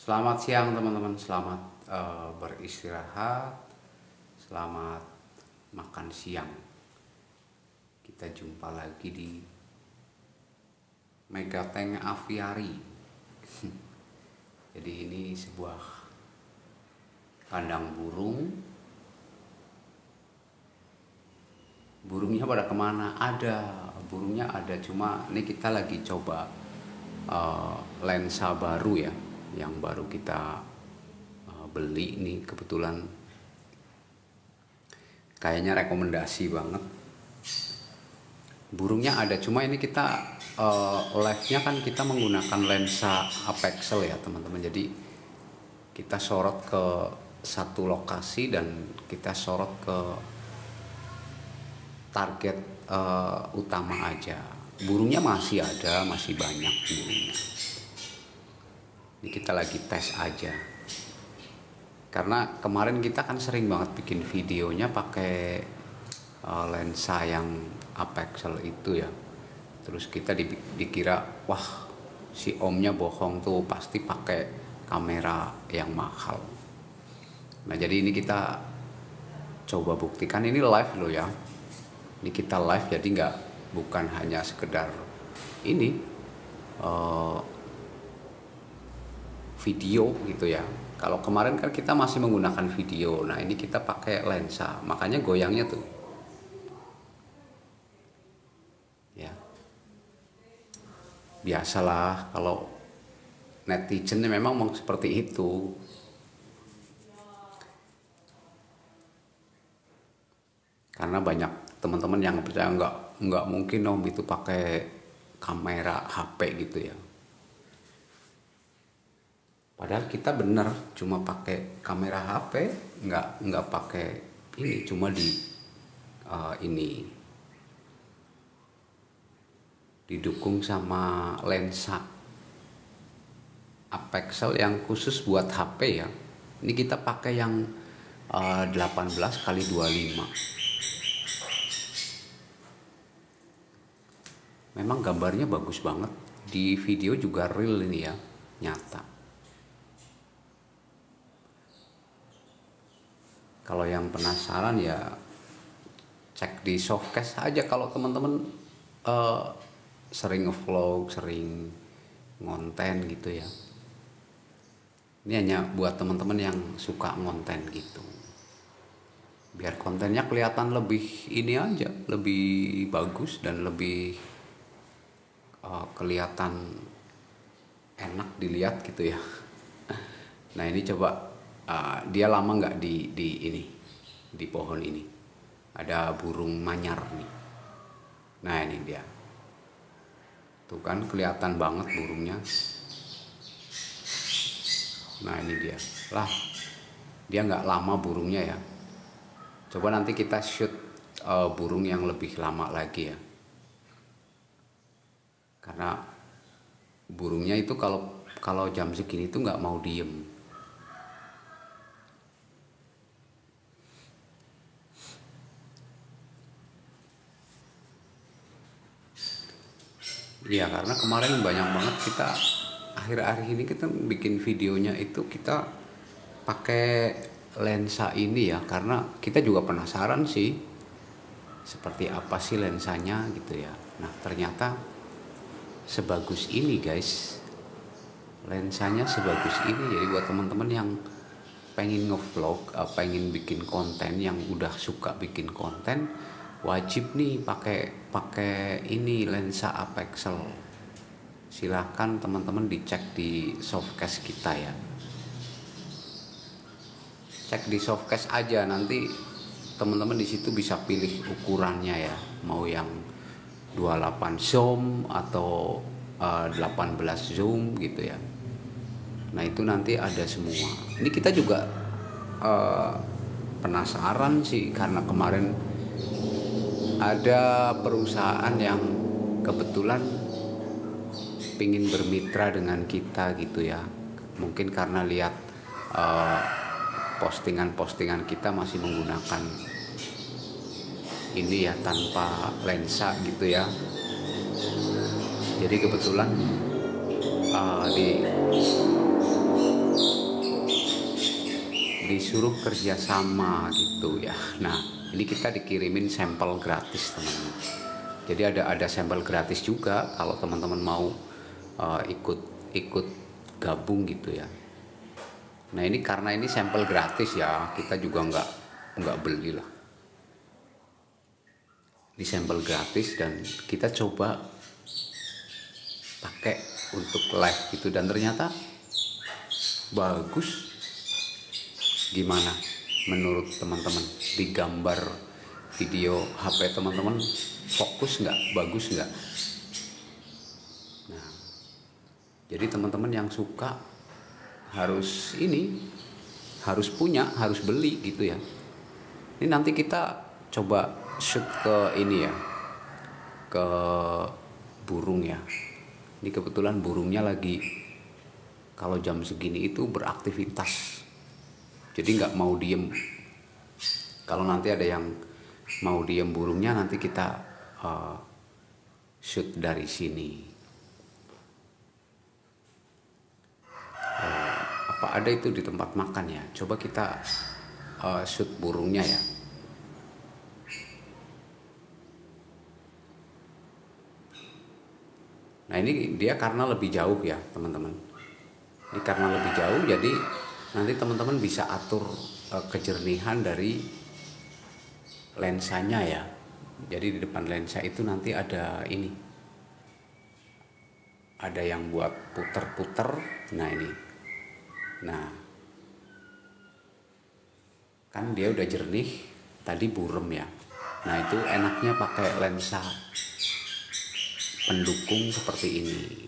Selamat siang teman-teman, selamat beristirahat, selamat makan siang. Kita jumpa lagi di Megateng Aviary. Jadi ini sebuah kandang burung. Burungnya pada kemana? Ada, burungnya ada, cuma ini kita lagi coba lensa baru ya, yang baru kita beli nih, kebetulan kayaknya rekomendasi banget. Burungnya ada, cuma ini kita live-nya kan kita menggunakan lensa apexel ya teman-teman. Jadi kita sorot ke satu lokasi dan kita sorot ke target utama aja. Burungnya masih ada, masih banyak burungnya. Ini kita lagi tes aja. Karena kemarin kita kan sering banget bikin videonya pakai lensa yang apexel itu ya. Terus kita dikira wah si omnya bohong tuh, pasti pakai kamera yang mahal. Nah jadi ini kita coba buktikan, ini live loh ya. Ini kita live, jadi bukan hanya sekedar ini video gitu ya. Kalau kemarin kan kita masih menggunakan video, nah ini kita pakai lensa, makanya goyangnya tuh ya. Biasalah kalau netizen memang mau seperti itu. Karena banyak teman-teman yang percaya nggak mungkin om itu pakai kamera HP gitu ya. Padahal kita bener cuma pakai kamera HP, nggak pakai ini, cuma di ini didukung sama lensa apexel yang khusus buat HP ya. Ini kita pakai yang 18x25. Memang gambarnya bagus banget, di video juga real ini ya, nyata. Kalau yang penasaran ya cek di Softcast aja. Kalau teman-teman sering ngevlog, sering ngonten gitu ya. Ini hanya buat teman-teman yang suka ngonten gitu. Biar kontennya kelihatan lebih ini aja, lebih bagus dan lebih kelihatan enak dilihat gitu ya. Nah ini coba dia lama nggak di ini, di pohon ini ada burung manyar nih. Nah ini dia tuh kan, kelihatan banget burungnya. Nah ini dia lah, dia nggak lama burungnya ya. Coba nanti kita shoot burung yang lebih lama lagi ya. Karena burungnya itu kalau jam segini tuh nggak mau diem. Iya, karena kemarin banyak banget kita akhir-akhir ini kita bikin videonya itu kita pakai lensa ini ya, karena kita juga penasaran sih seperti apa sih lensanya gitu ya. Nah ternyata sebagus ini guys, lensanya sebagus ini. Jadi buat teman-teman yang pengen ngevlog, pengen bikin konten, yang udah suka bikin konten, wajib nih pakai ini lensa apexel. Silahkan teman-teman dicek di Softcast kita ya. Cek di Softcast aja, nanti teman-teman di situ bisa pilih ukurannya ya, mau yang 28 zoom atau 18 zoom gitu ya. Nah itu nanti ada semua. Ini kita juga penasaran sih, karena kemarin ada perusahaan yang kebetulan pingin bermitra dengan kita gitu ya. Mungkin karena lihat postingan-postingan kita masih menggunakan ini ya, tanpa lensa gitu ya. Jadi kebetulan disuruh kerja sama gitu ya. Nah, ini kita dikirimin sampel gratis teman-teman. Jadi ada sampel gratis juga kalau teman-teman mau ikut ikut gabung gitu ya. Nah ini karena ini sampel gratis ya, kita juga nggak beli lah. Ini sampel gratis dan kita coba pakai untuk live gitu dan ternyata bagus. Gimana menurut teman-teman di gambar video HP teman-teman, fokus nggak, bagus nggak? Nah, jadi teman-teman yang suka harus harus punya, harus beli gitu ya. Ini nanti kita coba shoot ke ini ya, ke burung ya. Ini kebetulan burungnya lagi kalau jam segini itu beraktivitas, jadi nggak mau diem. Kalau nanti ada yang mau diem burungnya, nanti kita shoot dari sini. Apa ada itu di tempat makan ya? Coba kita shoot burungnya ya. Nah ini dia karena lebih jauh ya teman-teman. Ini karena lebih jauh, jadi nanti teman-teman bisa atur kejernihan dari lensanya ya. Jadi di depan lensa itu nanti ada ini, ada yang buat puter-puter. Nah ini, nah kan dia udah jernih, tadi burem ya. Nah itu enaknya pakai lensa pendukung seperti ini,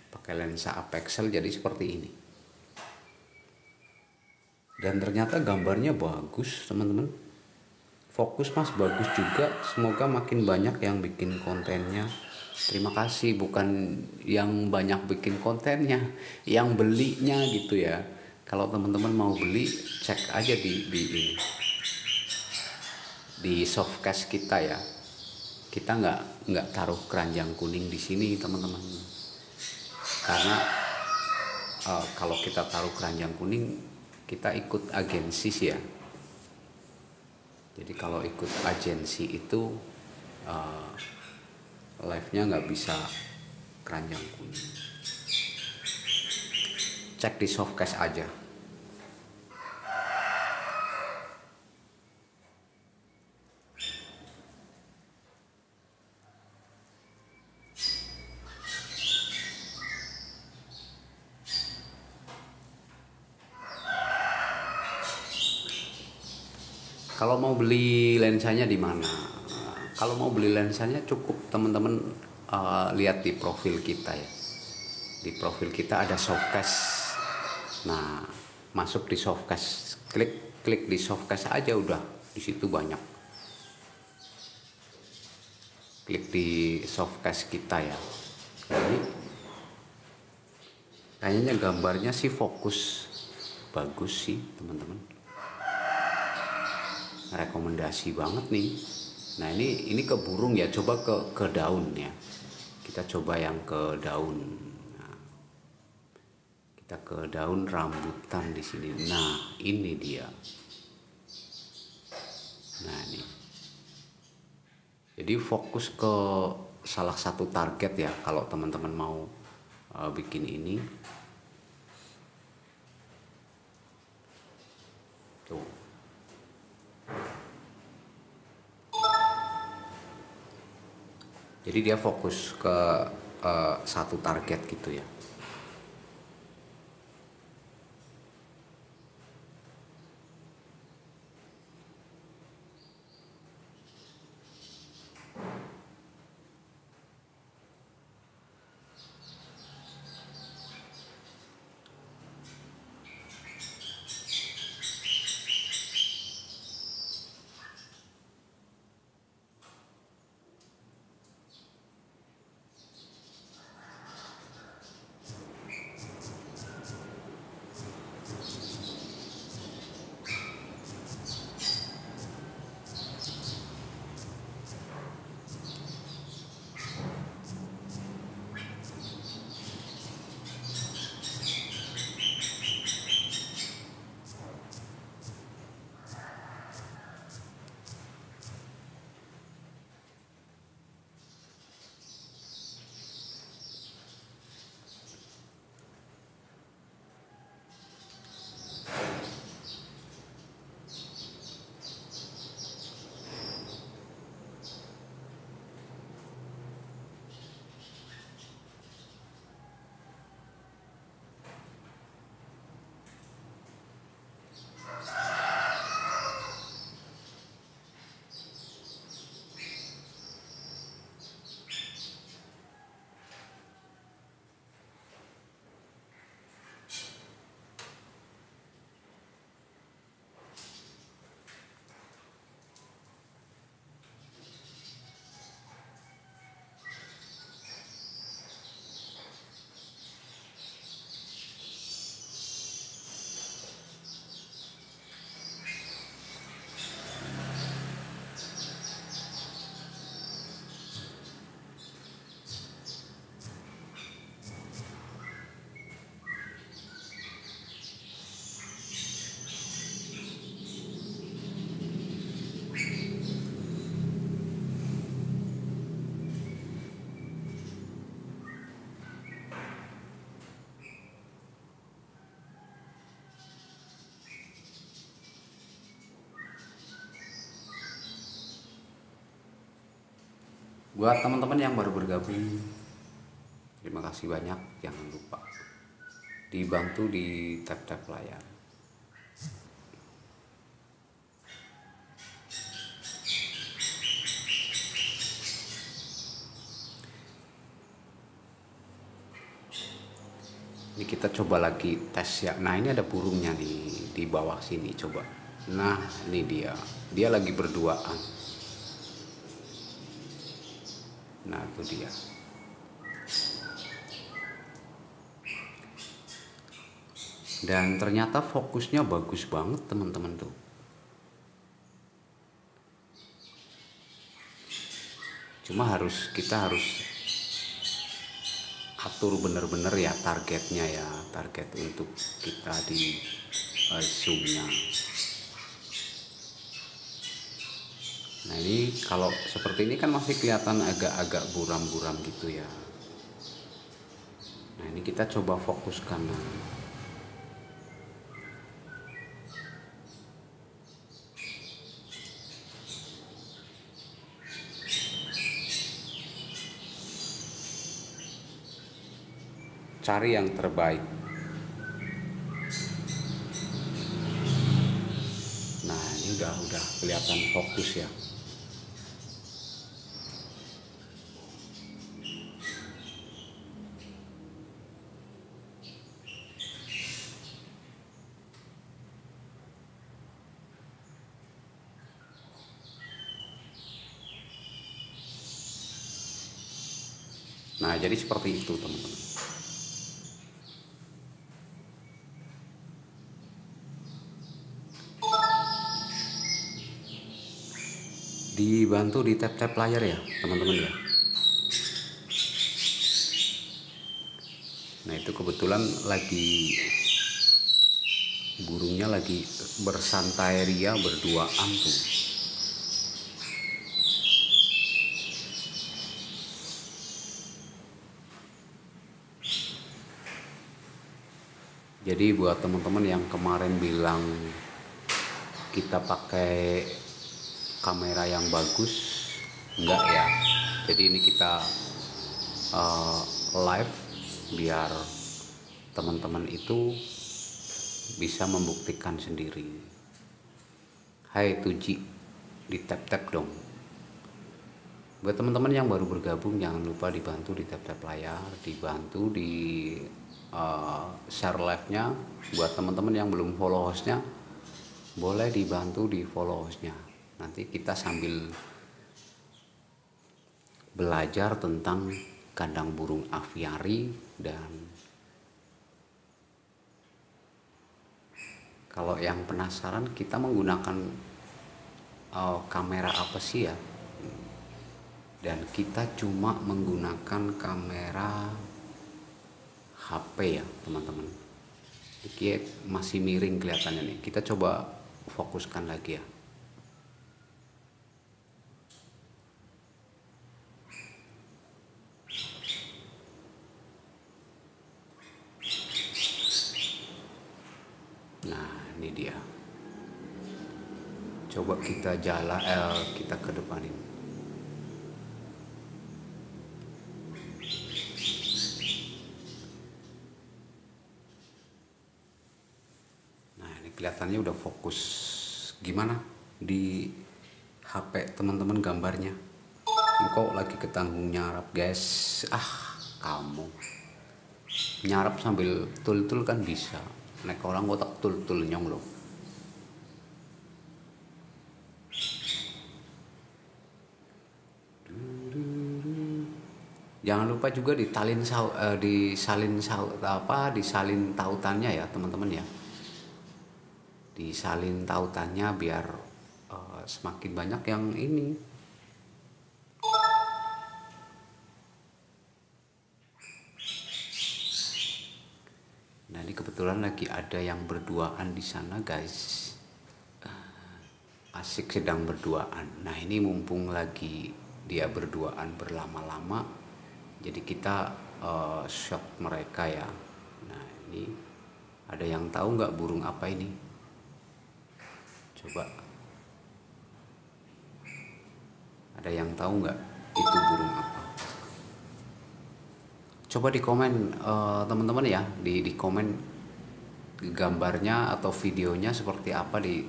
pakai lensa apexel jadi seperti ini. Dan ternyata gambarnya bagus teman-teman, fokus mas, bagus juga. Semoga makin banyak yang bikin kontennya. Terima kasih, bukan yang banyak bikin kontennya, yang belinya gitu ya. Kalau teman-teman mau beli, cek aja di softcase kita ya. Kita nggak taruh keranjang kuning di sini teman-teman, karena kalau kita taruh keranjang kuning kita ikut agensi sih ya. Jadi kalau ikut agensi itu live-nya nggak bisa keranjang kuning. Cek di softcase aja. Kalau mau beli lensanya di mana? Kalau mau beli lensanya cukup teman-teman lihat di profil kita ya. Di profil kita ada softcase. Nah, masuk di softcase, klik di softcase aja udah. Di situ banyak. Klik di softcase kita ya. Jadi kayaknya gambarnya sih fokus, bagus sih teman-teman. Rekomendasi banget nih. Nah ini ke burung ya, coba ke daun ya. Kita coba yang ke daun. Nah, kita ke daun rambutan di sini. Nah ini dia. Nah ini. Jadi fokus ke salah satu target ya. Kalau teman-teman mau bikin ini. Tuh. Jadi dia fokus ke satu target gitu ya. Buat teman-teman yang baru bergabung, terima kasih banyak. Jangan lupa dibantu di tap-tap layar. Ini kita coba lagi tes ya. Nah, ini ada burungnya di bawah sini, coba. Nah, ini dia lagi berduaan. Nah, itu dia. Dan ternyata fokusnya bagus banget teman-teman tuh. Cuma kita harus atur bener-bener ya targetnya ya, target untuk kita di zoomnya. Nah, ini kalau seperti ini kan masih kelihatan agak-agak buram-buram gitu ya. Nah, ini kita coba fokuskan. Cari yang terbaik. Nah, ini udah kelihatan fokus ya. Nah, jadi seperti itu teman-teman. Dibantu di tap-tap layar ya teman-teman ya. Nah, itu kebetulan burungnya lagi bersantai ria berduaan tuh. Jadi buat teman-teman yang kemarin bilang kita pakai kamera yang bagus, enggak ya. Jadi ini kita live biar teman-teman itu bisa membuktikan sendiri. Hai Tuji, di tap-tap dong. Buat teman-teman yang baru bergabung, jangan lupa dibantu di tap-tap layar, dibantu di share live-nya. Buat teman-teman yang belum follow hostnya, boleh dibantu di follow hostnya. Nanti kita sambil belajar tentang kandang burung aviari, dan kalau yang penasaran kita menggunakan kamera apa sih ya, dan kita cuma menggunakan kamera HP ya teman-teman. Ini masih miring kelihatannya nih, kita coba fokuskan lagi ya. Nah, ini dia. Coba kita kita ke depanin. Nah, ini kelihatannya udah fokus. Gimana di HP teman-teman gambarnya? Kok lagi ketanggung nyarap guys? Kamu nyarap sambil tul-tul kan bisa. Nek orang kotak tul-tul nyong loh. Jangan lupa juga disalin tautannya ya teman-teman ya. Disalin tautannya biar semakin banyak yang ini. Nah, ini kebetulan lagi ada yang berduaan di sana guys. Asik sedang berduaan. Nah, ini mumpung lagi dia berduaan berlama-lama, jadi kita shot mereka ya. Nah, ini ada yang tahu nggak burung apa ini? Coba, ada yang tahu nggak? itu burung apa. Coba di komen teman-teman ya, di komen gambarnya atau videonya seperti apa di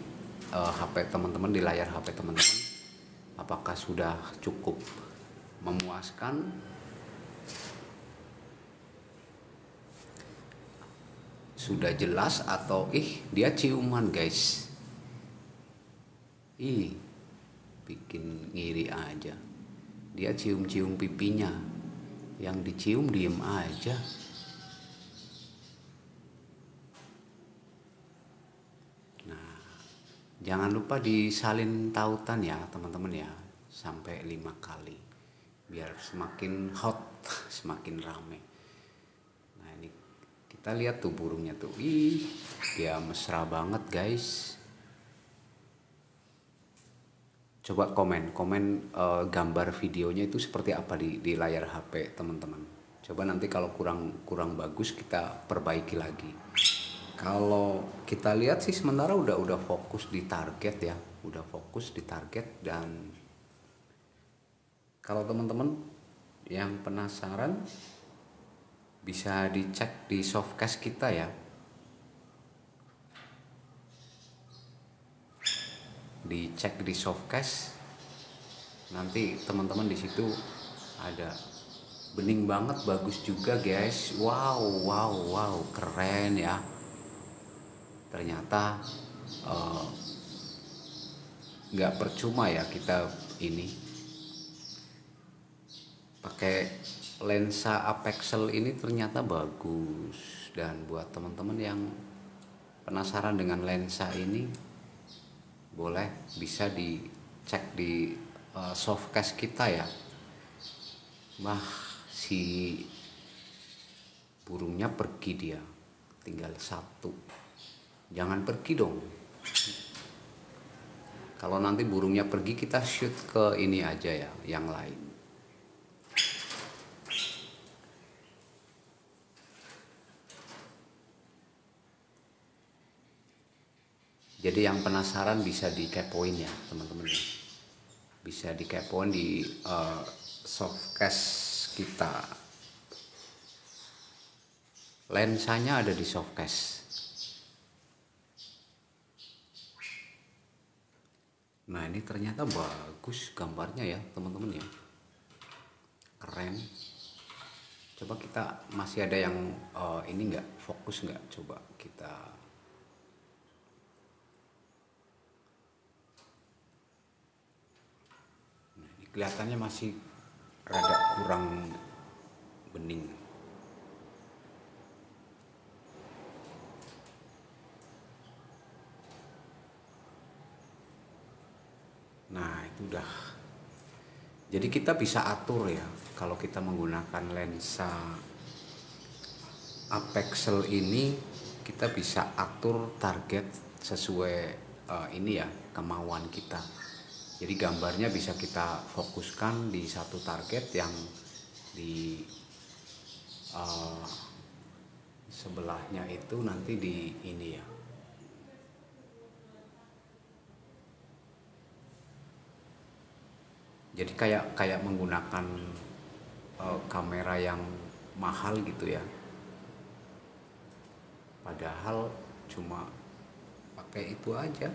HP teman-teman, di layar HP teman-teman. Apakah sudah cukup memuaskan? Sudah jelas atau dia ciuman guys. Bikin ngiri aja. Dia cium-cium pipinya. Yang dicium diem aja. Nah, jangan lupa disalin tautan ya teman-teman ya, sampai 5 kali biar semakin hot, semakin rame. Nah ini kita lihat tuh burungnya tuh, dia mesra banget guys. Coba komen gambar videonya itu seperti apa di layar HP teman-teman. Coba nanti kalau kurang bagus kita perbaiki lagi. Kalau kita lihat sih sementara udah fokus di target ya, udah fokus di target. Dan kalau teman-teman yang penasaran bisa dicek di softcast kita ya. Dicek di softcast, nanti teman-teman di situ ada bening banget, bagus juga guys. Wow, keren ya. Ternyata nggak percuma ya kita ini pakai lensa apexel ini, ternyata bagus. Dan buat teman-teman yang penasaran dengan lensa ini, boleh bisa dicek di softcast kita ya. Si burungnya pergi, dia tinggal satu. Jangan pergi dong. Kalau nanti burungnya pergi, kita shoot ke ini aja ya, yang lain. Jadi yang penasaran bisa dikepoin ya teman-teman. Bisa dikepoin di softcast kita. Lensanya ada di softcast. Nah ini ternyata bagus gambarnya ya teman-teman ya. Keren. Coba kita masih ada yang ini nggak fokus nggak? Coba kita. Kelihatannya masih rada kurang bening. Nah itu udah. Jadi kita bisa atur ya, kalau kita menggunakan lensa apexel ini, kita bisa atur target sesuai ini ya, kemauan kita. Jadi gambarnya bisa kita fokuskan di satu target yang di sebelahnya itu nanti di ini ya. Jadi kayak menggunakan kamera yang mahal gitu ya. Padahal cuma pakai itu aja.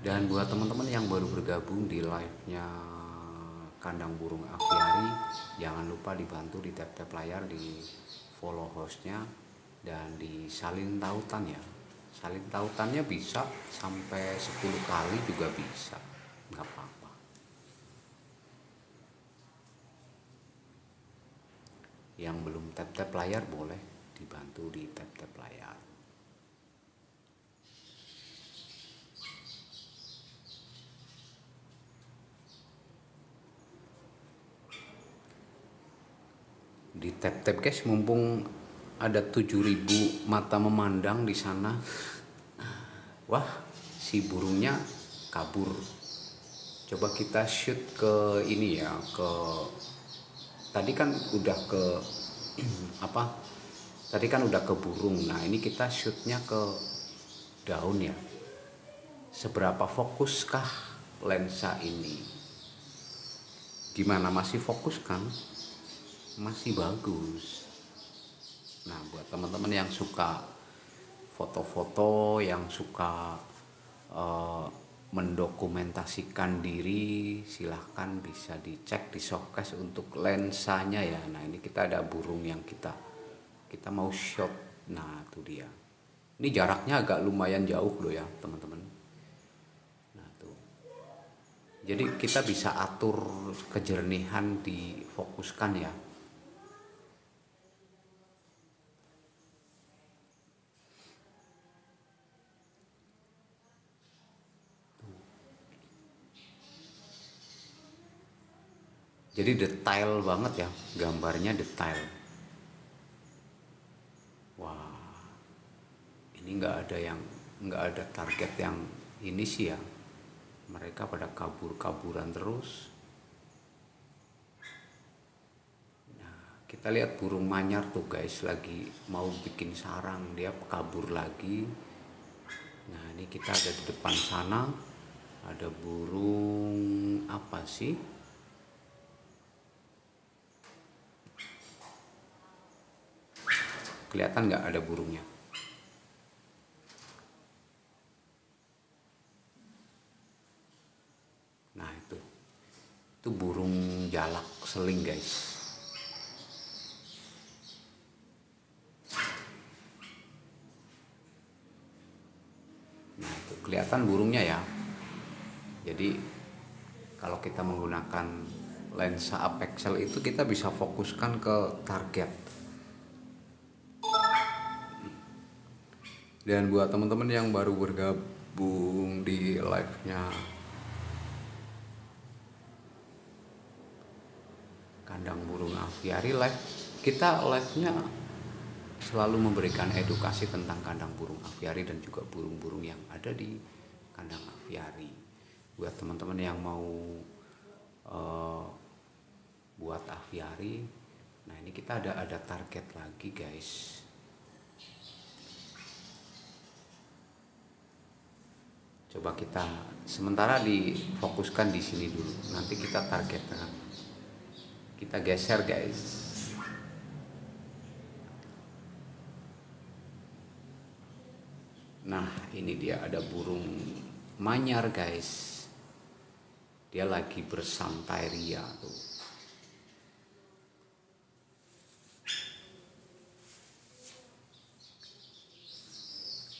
Dan buat teman-teman yang baru bergabung di live-nya Kandang Burung Aviari, jangan lupa dibantu di tap-tap layar, di follow hostnya, dan disalin tautan ya. Salin tautannya bisa sampai 10 kali juga bisa, nggak apa-apa. Yang belum tap-tap layar boleh dibantu di tap-tap layar. Di tap-tap guys, mumpung ada 7.000 mata memandang di sana. Wah, si burungnya kabur. Coba kita shoot ke ini ya, tadi kan udah ke apa? Tadi kan udah ke burung. Nah, ini kita shootnya ke daun ya. seberapa fokuskah lensa ini? Gimana, masih fokus kan? Masih bagus. Nah, buat teman-teman yang suka foto-foto, yang suka eh, mendokumentasikan diri, silahkan bisa dicek di showcase untuk lensanya ya. Nah, ini kita ada burung yang kita mau shot. Nah, itu dia. Ini jaraknya agak lumayan jauh loh ya, teman-teman. Nah, tuh. Jadi kita bisa atur kejernihan, difokuskan ya. Jadi detail banget ya, gambarnya detail. Wah, ini nggak ada target yang ini sih ya. Mereka pada kabur-kaburan terus. Kita lihat burung manyar tuh guys, lagi mau bikin sarang, dia kabur lagi. Nah, ini kita ada di depan sana, ada burung apa sih? Kelihatan nggak ada burungnya? Nah, itu burung jalak seling guys. Nah, itu kelihatan burungnya ya. Jadi kalau kita menggunakan lensa apexel itu kita bisa fokuskan ke target. Dan buat teman-teman yang baru bergabung di live-nya Kandang Burung Aviari Live, kita live-nya selalu memberikan edukasi tentang kandang burung aviari dan juga burung-burung yang ada di kandang aviari. Buat teman-teman yang mau buat aviari, nah ini kita ada target lagi guys. Coba kita sementara difokuskan di sini dulu. Nanti kita targetkan. Kita geser guys. Nah, ini dia ada burung manyar guys. Dia lagi bersantai ria tuh.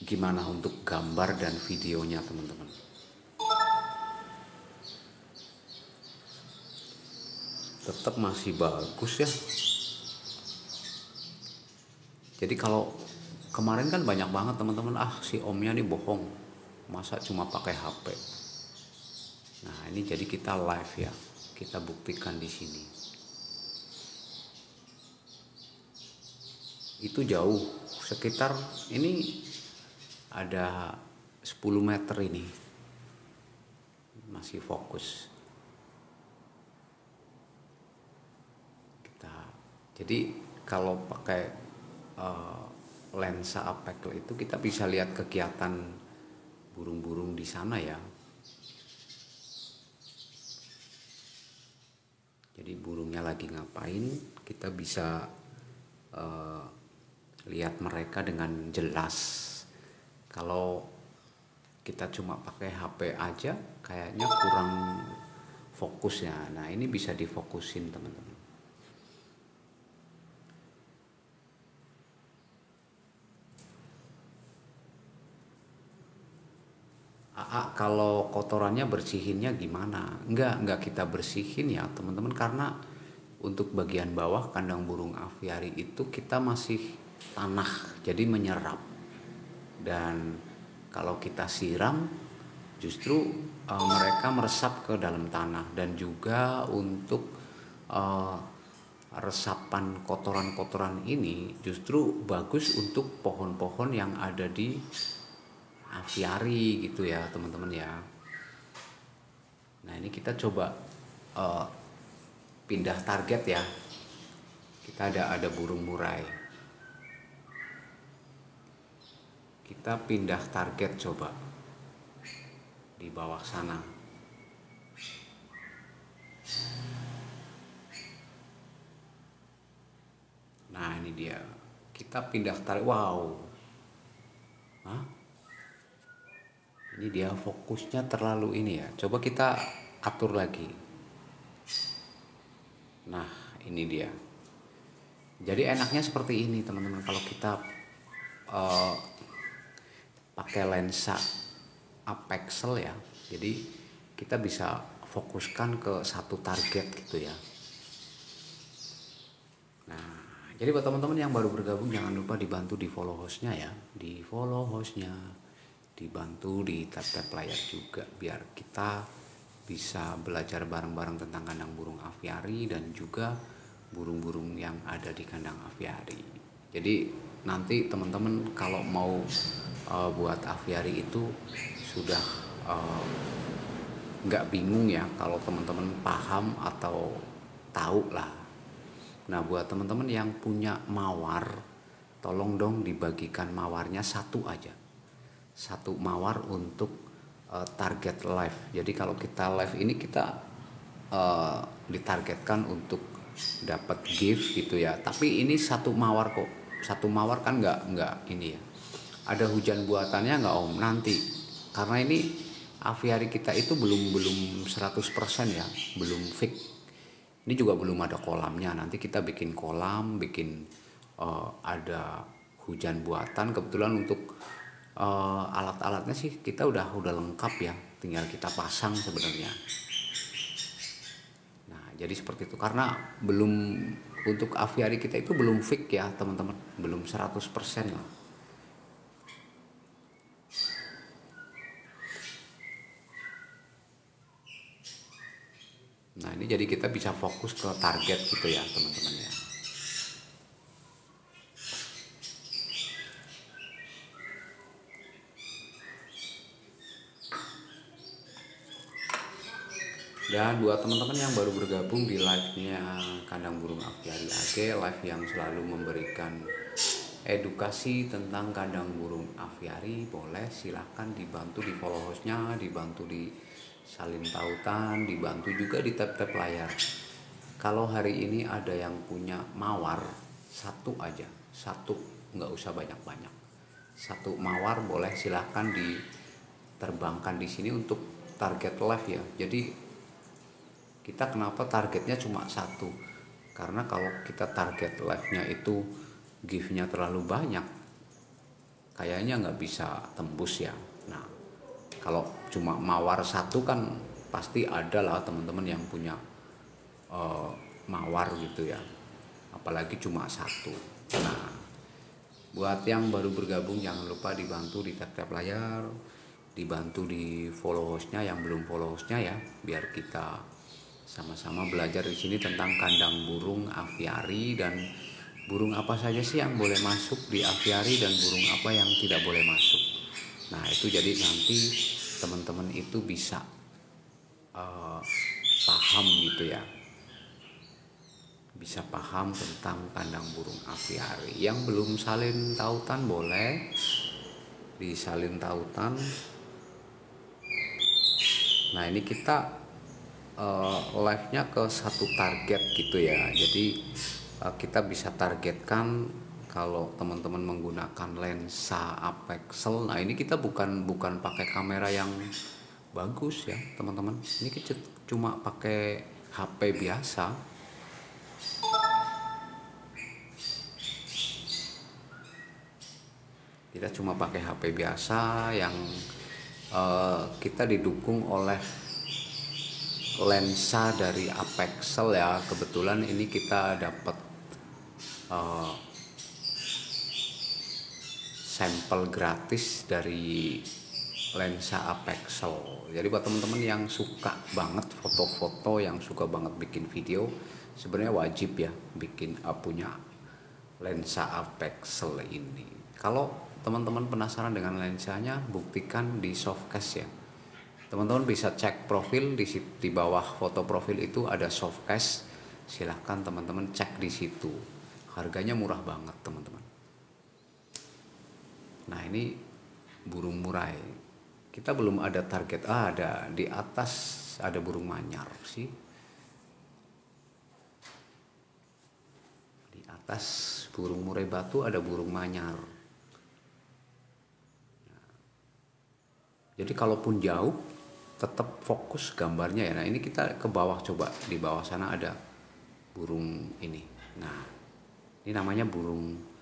Gimana untuk gambar dan videonya teman-teman? Tetap masih bagus ya. Jadi kalau kemarin kan banyak banget teman-teman, si omnya nih bohong, masa cuma pakai HP. Nah, ini jadi kita live ya, kita buktikan di sini. Itu jauh, sekitar ini ada 10 meter ini. Masih fokus. Jadi kalau pakai lensa apexel itu kita bisa lihat kegiatan burung-burung di sana ya. Jadi burungnya lagi ngapain, kita bisa lihat mereka dengan jelas. Kalau kita cuma pakai HP aja kayaknya kurang fokus ya. Nah, ini bisa difokusin teman-teman. Kalau kotorannya bersihinnya gimana? Enggak kita bersihin ya teman-teman, karena untuk bagian bawah kandang burung aviari itu kita masih tanah, jadi menyerap. Dan kalau kita siram justru mereka meresap ke dalam tanah, dan juga untuk resapan kotoran-kotoran ini justru bagus untuk pohon-pohon yang ada di aviari gitu ya teman-teman ya. Nah, ini kita coba pindah target ya. Kita ada burung murai. Kita pindah target coba. di bawah sana. Nah ini dia, kita pindah tarik. Wow, hah? Ini dia fokusnya terlalu ini ya. Coba kita atur lagi. Nah ini dia. Jadi enaknya seperti ini teman-teman, kalau kita uh, pakai lensa apexel ya. Jadi kita bisa fokuskan ke satu target gitu ya. Nah, jadi buat teman-teman yang baru bergabung, jangan lupa dibantu di follow hostnya ya, di follow hostnya, dibantu di tap-tap layar juga, biar kita bisa belajar bareng-bareng tentang kandang burung aviari dan juga burung-burung yang ada di kandang aviari. Jadi nanti teman-teman kalau mau buat aviari itu sudah nggak bingung ya, kalau teman-teman paham atau tahu lah. Nah buat teman-teman yang punya mawar, tolong dong dibagikan mawarnya satu aja, satu mawar untuk target live. Jadi kalau kita live ini kita ditargetkan untuk dapat gift gitu ya. Tapi ini satu mawar kok, satu mawar kan nggak ini ya. Ada hujan buatannya nggak Om nanti? Karena ini aviari kita itu belum 100% ya, belum fix. Ini juga belum ada kolamnya. Nanti kita bikin kolam, bikin ada hujan buatan. Kebetulan untuk alat-alatnya sih kita udah lengkap ya, tinggal kita pasang sebenarnya. Nah jadi seperti itu, karena belum, untuk aviari kita itu belum fix ya teman-teman, belum 100% lah. Nah ini jadi kita bisa fokus ke target gitu ya teman-teman ya. Dan buat teman-teman yang baru bergabung di live-nya Kandang Burung Aviari AG, live yang selalu memberikan edukasi tentang kandang burung aviari, boleh silahkan dibantu di follow hostnya, dibantu di salin tautan, dibantu juga di tap-tap layar. Kalau hari ini ada yang punya mawar, satu aja, satu, nggak usah banyak-banyak, satu mawar boleh silahkan diterbangkan di sini untuk target live ya. Jadi kita kenapa targetnya cuma satu, karena kalau kita target live-nya itu gift-nya terlalu banyak, kayaknya nggak bisa tembus ya. Nah kalau cuma mawar satu kan pasti ada lah teman-teman yang punya mawar gitu ya, apalagi cuma satu. Nah buat yang baru bergabung jangan lupa dibantu di tap-tap layar, dibantu di follow hostnya yang belum follow hostnya ya, biar kita sama-sama belajar di sini tentang kandang burung aviari dan burung apa saja sih yang boleh masuk di aviari dan burung apa yang tidak boleh masuk. Nah itu jadi nanti teman-teman itu bisa paham gitu ya, bisa paham tentang kandang burung aviari. Yang belum salin tautan boleh disalin tautan. Nah ini kita live-nya ke satu target gitu ya. Jadi kita bisa targetkan kalau teman-teman menggunakan lensa apexel. Nah ini kita bukan pakai kamera yang bagus ya teman-teman. Ini kita cuma pakai HP biasa. Kita cuma pakai HP biasa yang kita didukung oleh lensa dari apexel ya. Kebetulan ini kita dapat sampel gratis dari lensa apexel. Jadi buat teman-teman yang suka banget foto-foto, yang suka banget bikin video, sebenarnya wajib ya bikin punya lensa apexel ini. Kalau teman-teman penasaran dengan lensanya, buktikan di softcase ya. Teman-teman bisa cek profil di bawah foto profil itu ada softcase. Silahkan teman-teman cek di situ. Harganya murah banget teman-teman. Nah ini burung murai, kita belum ada target. Ada di atas, ada burung manyar sih. Di atas burung murai batu ada burung manyar. Jadi kalaupun jauh tetap fokus gambarnya ya. Nah ini kita ke bawah, coba di bawah sana ada burung ini. Nah ini namanya burung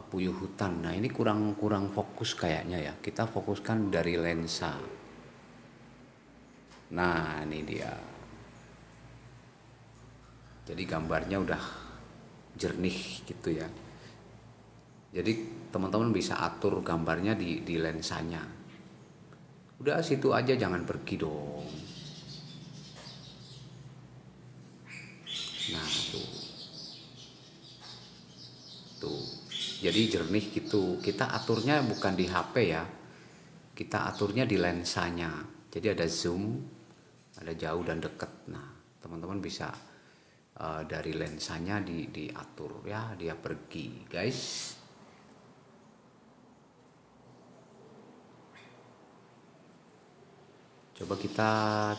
puyuh hutan. Nah ini kurang fokus kayaknya ya. Kita fokuskan dari lensa. Nah ini dia. Jadi gambarnya udah jernih gitu ya. Jadi teman-teman bisa atur gambarnya di lensanya. Udah situ aja, jangan pergi dong. Nah tuh. Jadi jernih gitu. Kita aturnya bukan di HP ya. Kita aturnya di lensanya. Jadi ada zoom, ada jauh dan dekat. Nah teman-teman bisa dari lensanya diatur ya, dia pergi guys. Coba kita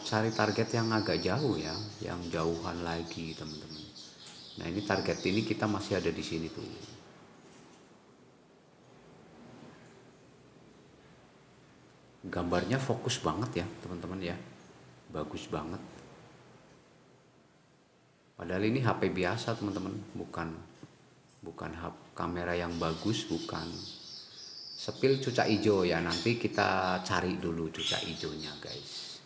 cari target yang agak jauh ya, yang jauhan lagi teman-teman. Nah ini target ini kita masih ada di sini tuh. Gambarnya fokus banget ya teman-teman ya, bagus banget. Padahal ini HP biasa teman-teman, bukan kamera yang bagus, bukan. Sepil cucak hijau ya, nanti kita cari dulu cucak hijaunya guys.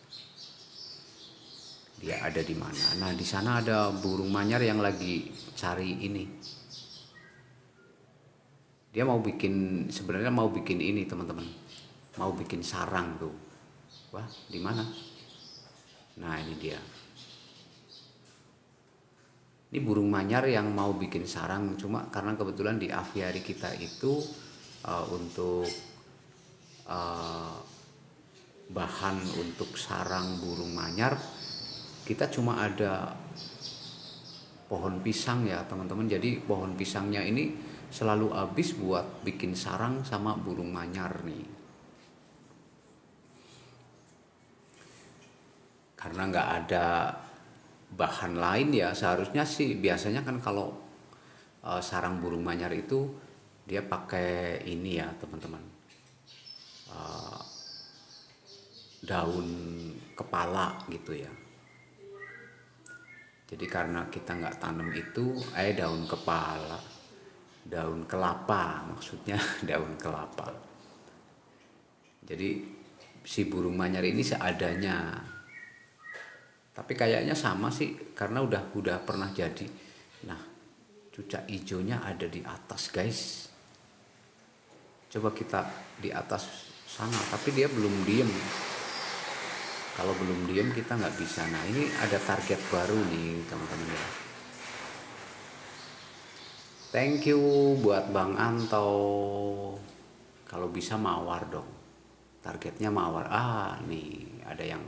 Dia ada di mana? Nah di sana ada burung manyar yang lagi cari ini. Dia sebenarnya mau bikin ini teman-teman, mau bikin sarang tuh. Wah di mana? Nah ini dia. Ini burung manyar yang mau bikin sarang, cuma karena kebetulan di aviari kita itu untuk bahan untuk sarang burung manyar kita cuma ada pohon pisang ya teman-teman. Jadi pohon pisangnya ini selalu habis buat bikin sarang sama burung manyar nih. Karena nggak ada bahan lain ya, seharusnya sih biasanya kan kalau sarang burung manyar itu dia pakai ini ya teman-teman, daun kepala gitu ya. Jadi karena kita nggak tanam itu, daun kepala, daun kelapa maksudnya daun kelapa. Jadi si burung manyar ini seadanya. Tapi kayaknya sama sih karena udah pernah jadi. Nah, cucak hijaunya ada di atas, guys. Coba kita di atas sana, tapi dia belum diem. Kalau belum diem kita nggak bisa. Nah, ini ada target baru nih, teman-teman ya. Thank you buat Bang Anto. Kalau bisa mawar dong. Targetnya mawar. Nih ada yang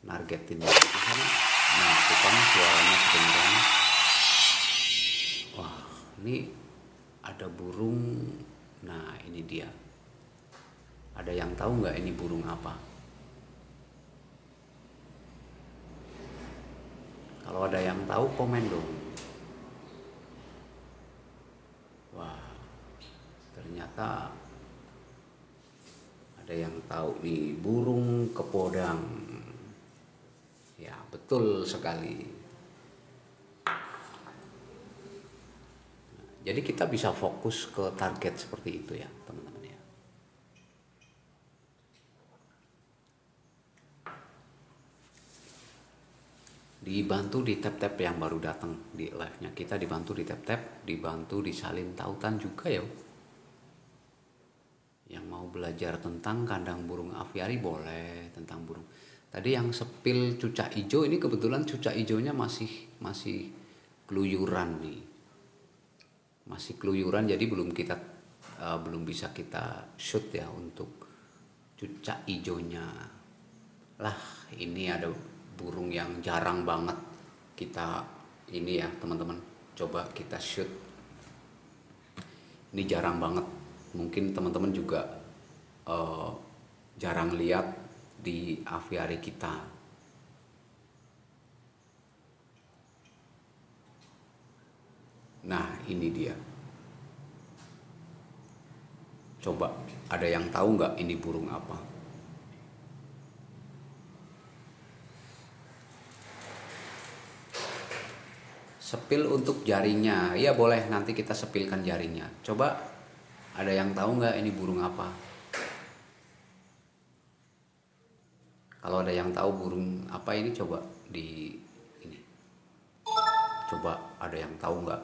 nargetin di sana. Nah, itu kan suaranya kedengeran. Wah, ini ada burung. Nah, ini dia. Ada yang tahu nggak ini burung apa? Kalau ada yang tahu komen dong. Wah, ternyata ada yang tahu nih, burung kepodang. Ya, betul sekali. Jadi kita bisa fokus ke target seperti itu ya, teman-teman ya. Dibantu di tap-tap yang baru datang di live-nya. Kita dibantu di tap-tap, dibantu di salin tautan juga ya. Yang mau belajar tentang kandang burung aviari boleh, tentang burung. Tadi yang sepil cucak hijau ini kebetulan cucak hijaunya masih keluyuran nih. Masih keluyuran, jadi belum bisa kita shoot ya untuk cucak hijaunya. Lah, ini ada burung yang jarang banget kita ini ya teman-teman. Coba kita shoot. Ini jarang banget. Mungkin teman-teman juga jarang lihat di aviari kita. Nah, ini dia. Coba, ada yang tahu nggak ini burung apa? Sepil untuk jaringnya, ya boleh nanti kita sepilkan jaringnya. Coba, ada yang tahu nggak ini burung apa? Kalau ada yang tahu burung apa ini, coba di ini. Coba ada yang tahu nggak?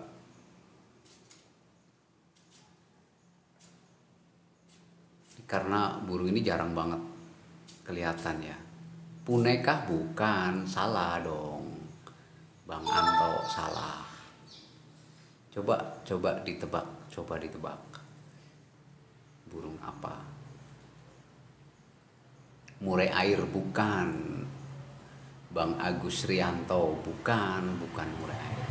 Karena burung ini jarang banget kelihatan ya. Punekah? Bukan, salah dong. Bang Anto salah. Coba ditebak, coba ditebak. Burung apa? Murai air bukan. Bang Agus Rianto bukan murai air.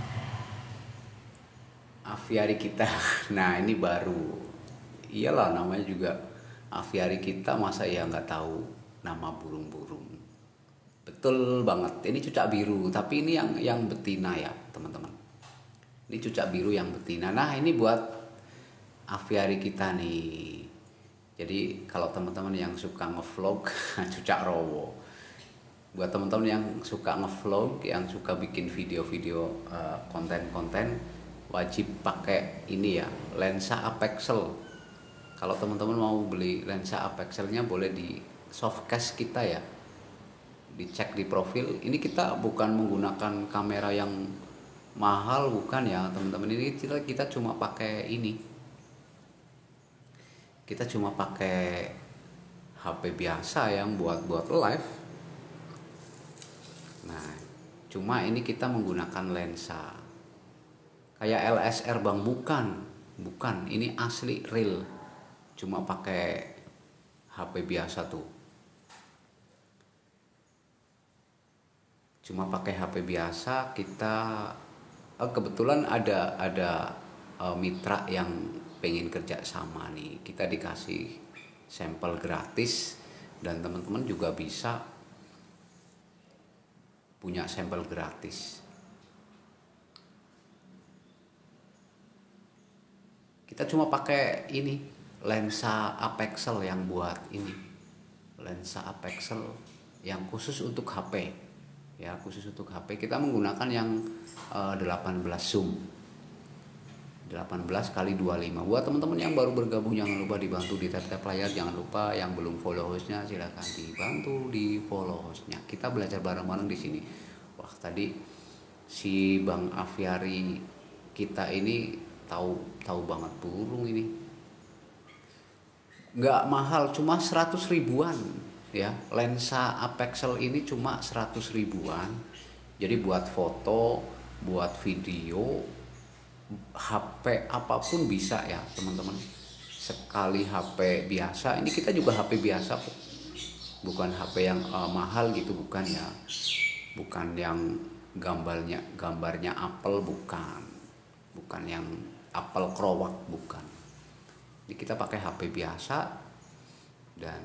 Aviari kita. Nah, ini baru. Iyalah, namanya juga aviari kita, masa ya nggak tahu nama burung-burung. Betul banget. Ini cucak biru, tapi ini yang betina ya, teman-teman. Ini cucak biru yang betina. Nah, ini buat aviari kita nih. Jadi kalau teman-teman yang suka ngevlog, cucak rowo. Buat teman-teman yang suka ngevlog, yang suka bikin video-video konten-konten, wajib pakai ini ya, lensa apexel. Kalau teman-teman mau beli lensa apexelnya, boleh di softcase kita ya, dicek di profil. Ini kita bukan menggunakan kamera yang mahal, bukan ya teman-teman. Ini kita cuma pakai ini, kita cuma pakai HP biasa yang buat live. Nah, cuma ini kita menggunakan lensa kayak LSR bang, bukan, ini asli real, cuma pakai HP biasa tuh, cuma pakai HP biasa kita. Kebetulan ada mitra yang pengen kerja sama nih, kita dikasih sampel gratis, dan teman-teman juga bisa punya sampel gratis. Kita cuma pakai ini, lensa apexel yang buat ini, lensa apexel yang khusus untuk HP ya, khusus untuk HP. Kita menggunakan yang 18 zoom, 18 kali 25. Buat teman-teman yang baru bergabung, jangan lupa dibantu di tap-tap layar. Jangan lupa yang belum follow hostnya, silakan dibantu di follow hostnya. Kita belajar bareng-bareng di sini. Wah, tadi si Bang Aviari kita ini tahu banget burung ini. Nggak mahal, cuma 100 ribuan ya. Lensa apexel ini cuma 100 ribuan. Jadi buat foto, buat video, HP apapun bisa ya teman-teman. Sekali HP biasa, ini kita juga HP biasa kok, bukan HP yang mahal gitu, bukan ya, bukan yang gambarnya apel, bukan yang apel krowak, bukan. Ini kita pakai HP biasa. Dan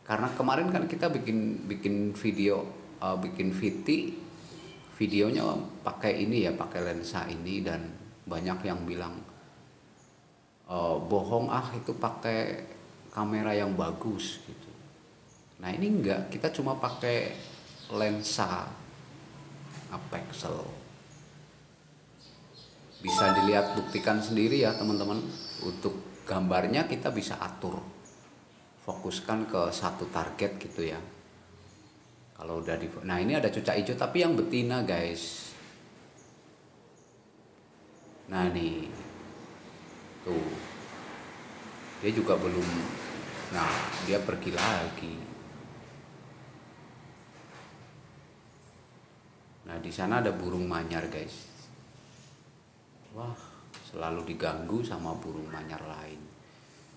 karena kemarin kan kita bikin video, bikin videonya pakai ini ya, pakai lensa ini, dan banyak yang bilang bohong itu pakai kamera yang bagus gitu. Nah, ini enggak, kita cuma pakai lensa apexel. Bisa dilihat, buktikan sendiri ya teman-teman. Untuk gambarnya kita bisa atur, fokuskan ke satu target gitu ya. Kalau udah nah, ini ada cucak hijau tapi yang betina guys. Nah nih, tuh dia juga belum. Nah, dia pergi lagi. Nah, di sana ada burung manyar guys. Wah, selalu diganggu sama burung manyar lain.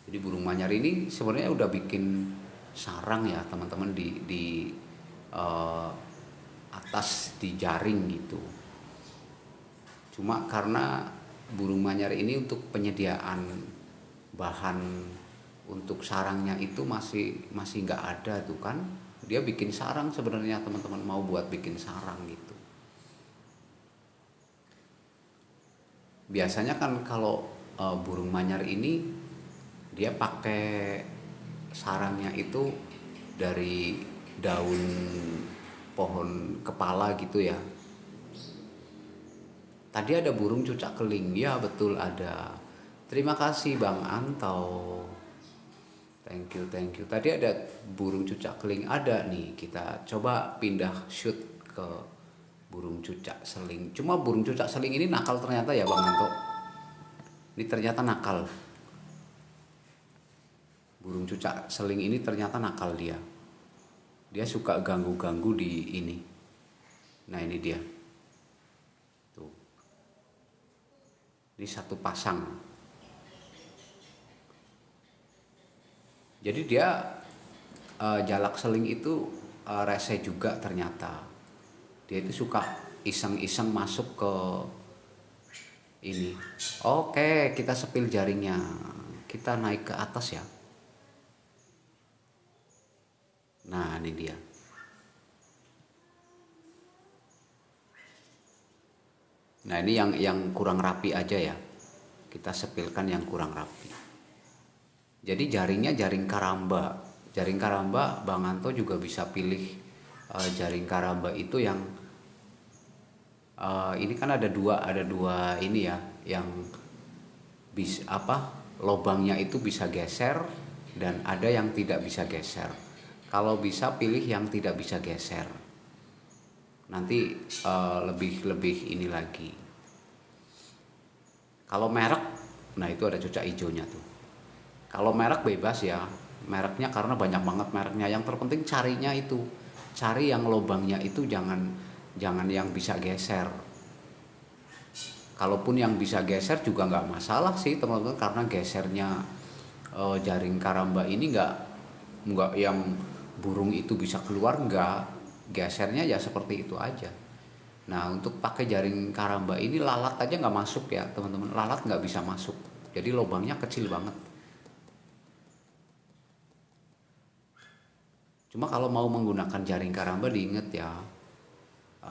Jadi burung manyar ini sebenarnya udah bikin sarang ya teman-teman di atas, di jaring gitu. Cuma karena burung manyar ini untuk penyediaan bahan untuk sarangnya itu masih nggak ada tuh kan. Dia bikin sarang sebenarnya teman-teman, mau buat bikin sarang gitu. Biasanya kan kalau burung manyar ini dia pakai sarangnya itu dari daun pohon kepala gitu ya. Tadi ada burung cucak keling, ya betul ada. Terima kasih Bang Anto. Thank you, thank you. Tadi ada burung cucak keling ada nih. Kita coba pindah shoot ke burung cucak seling. Cuma burung cucak seling ini nakal ternyata ya Bang Anto. Ini ternyata nakal. Burung cucak seling ini ternyata nakal dia. Dia suka ganggu-ganggu di ini. Nah ini dia. Tuh. Ini satu pasang. Jadi dia jalak seling itu rese juga ternyata. Dia itu suka iseng-iseng masuk ke ini. Oke, kita sepil jaringnya. Kita naik ke atas ya. Nah, ini dia. Nah, ini yang kurang rapi aja ya. Kita sepilkan yang kurang rapi. Jadi jaringnya jaring karamba. Jaring karamba Bang Anto juga bisa pilih jaring karamba itu yang ini kan ada dua ini ya, yang bisa lobangnya itu bisa geser dan ada yang tidak bisa geser. Kalau bisa pilih yang tidak bisa geser. Nanti lebih ini lagi. Kalau merek, nah itu ada cucak hijaunya tuh. Kalau merek bebas ya, mereknya karena banyak banget mereknya. Yang terpenting carinya itu, cari yang lobangnya itu jangan yang bisa geser. Kalaupun yang bisa geser juga nggak masalah sih teman-teman, karena gesernya jaring karamba ini nggak yang burung itu bisa keluar, nggak, gesernya ya seperti itu aja. Nah untuk pakai jaring karamba ini lalat aja nggak masuk ya teman-teman, lalat nggak bisa masuk, jadi lubangnya kecil banget. Cuma kalau mau menggunakan jaring karamba diingat ya,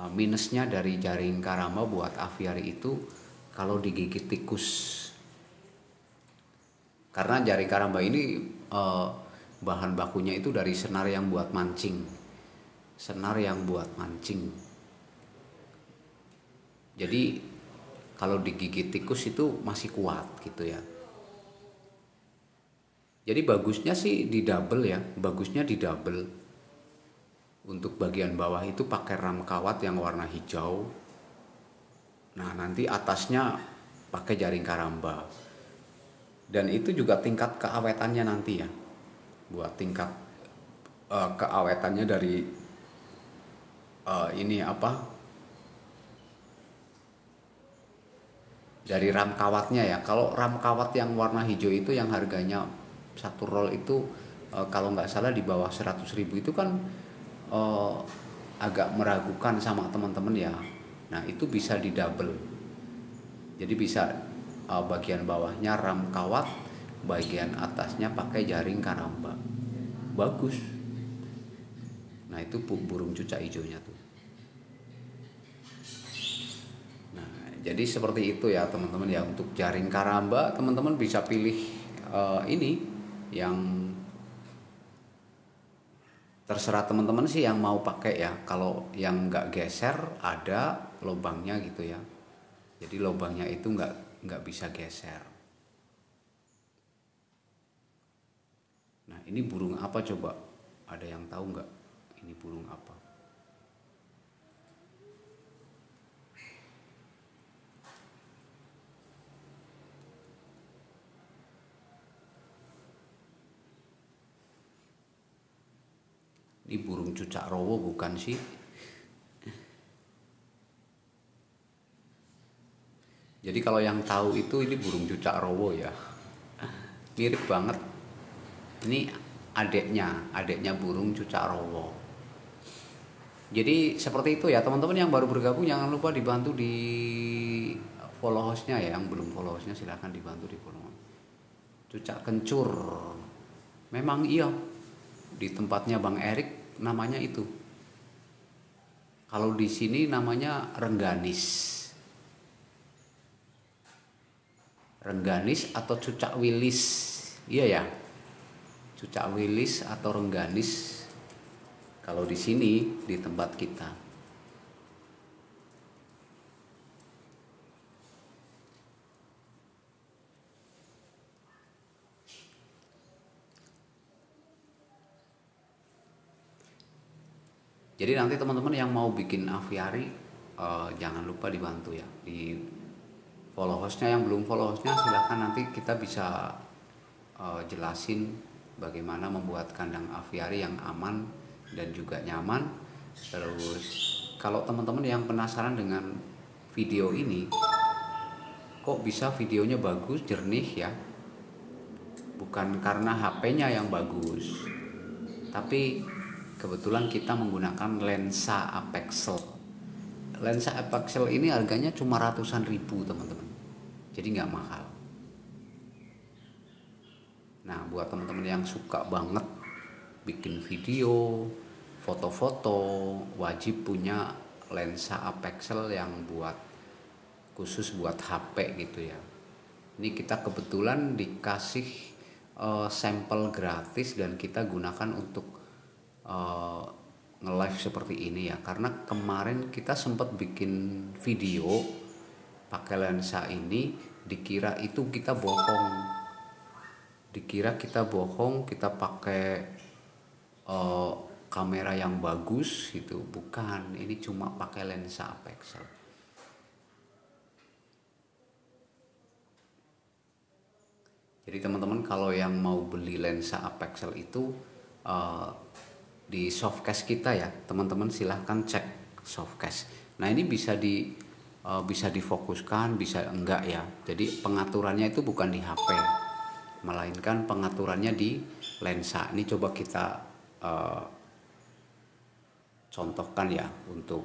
minusnya dari jaring karamba buat aviari itu kalau digigit tikus. Karena jaring karamba ini bahan bakunya itu dari senar yang buat mancing. Senar yang buat mancing. Jadi kalau digigit tikus itu masih kuat gitu ya. Jadi bagusnya sih di double ya, bagusnya di double. Untuk bagian bawah itu pakai ram kawat yang warna hijau. Nah nanti atasnya pakai jaring karamba. Dan itu juga tingkat keawetannya nanti ya. Buat tingkat keawetannya dari dari ram kawatnya ya. Kalau ram kawat yang warna hijau itu yang harganya satu roll itu kalau nggak salah di bawah 100.000 itu kan agak meragukan sama teman-teman ya. Nah itu bisa di double. Jadi bisa bagian bawahnya ram kawat, bagian atasnya pakai jaring karamba. Bagus. Nah itu burung cucak hijaunya tuh. Nah jadi seperti itu ya teman-teman ya, untuk jaring karamba teman-teman bisa pilih ini yang terserah teman-teman sih yang mau pakai ya. Kalau yang nggak geser ada lubangnya gitu ya, jadi lubangnya itu nggak bisa geser. Nah ini burung apa coba, ada yang tahu nggak ini burung apa? Ini burung cucak rowo bukan sih? Jadi kalau yang tahu itu ini burung cucak rowo ya. Mirip banget. Ini adiknya burung cucak rowo. Jadi seperti itu ya teman-teman yang baru bergabung, jangan lupa dibantu di follow hostnya ya. Yang belum follow hostnya silahkan dibantu di follow. Cucak kencur. Memang iya, di tempatnya Bang Erik namanya itu. Kalau di sini namanya Rengganis. Rengganis atau Cucak Wilis. Iya ya, Cucak Wilis atau Rengganis. Kalau di sini di tempat kita. Jadi nanti teman-teman yang mau bikin aviari jangan lupa dibantu ya. Di follow hostnya, yang belum follow hostnya silahkan, nanti kita bisa jelasin bagaimana membuat kandang aviari yang aman dan juga nyaman. Terus kalau teman-teman yang penasaran dengan video ini, kok bisa videonya bagus, jernih ya? Bukan karena HP-nya yang bagus, tapi kebetulan kita menggunakan lensa apexel. Lensa apexel ini harganya cuma ratusan ribu teman-teman, jadi nggak mahal. Nah, buat teman-teman yang suka banget bikin video, foto-foto, wajib punya lensa apexel yang khusus buat HP gitu ya. Ini kita kebetulan dikasih sampel gratis dan kita gunakan untuk nge-live seperti ini ya. Karena kemarin kita sempat bikin video pakai lensa ini, dikira kita bohong, kita pakai uh, kamera yang bagus gitu. Bukan, ini cuma pakai lensa apexel. Jadi teman-teman kalau yang mau beli lensa apexel itu di softcase kita ya, teman-teman silahkan cek softcase. Nah ini bisa difokuskan, bisa enggak ya. Jadi pengaturannya itu bukan di HP, melainkan pengaturannya di lensa. Ini coba kita contohkan ya untuk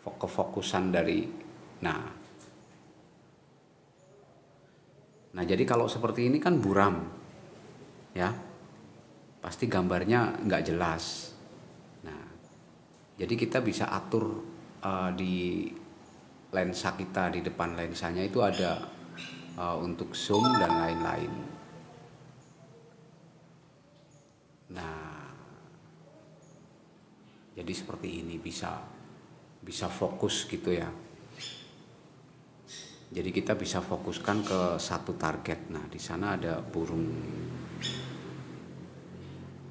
kefokusan dari. Nah jadi kalau seperti ini kan buram ya, pasti gambarnya nggak jelas. Nah jadi kita bisa atur di lensa kita, di depan lensanya itu ada untuk zoom dan lain-lain. Nah jadi seperti ini, bisa fokus gitu ya. Jadi kita bisa fokuskan ke satu target. Nah di sana ada burung.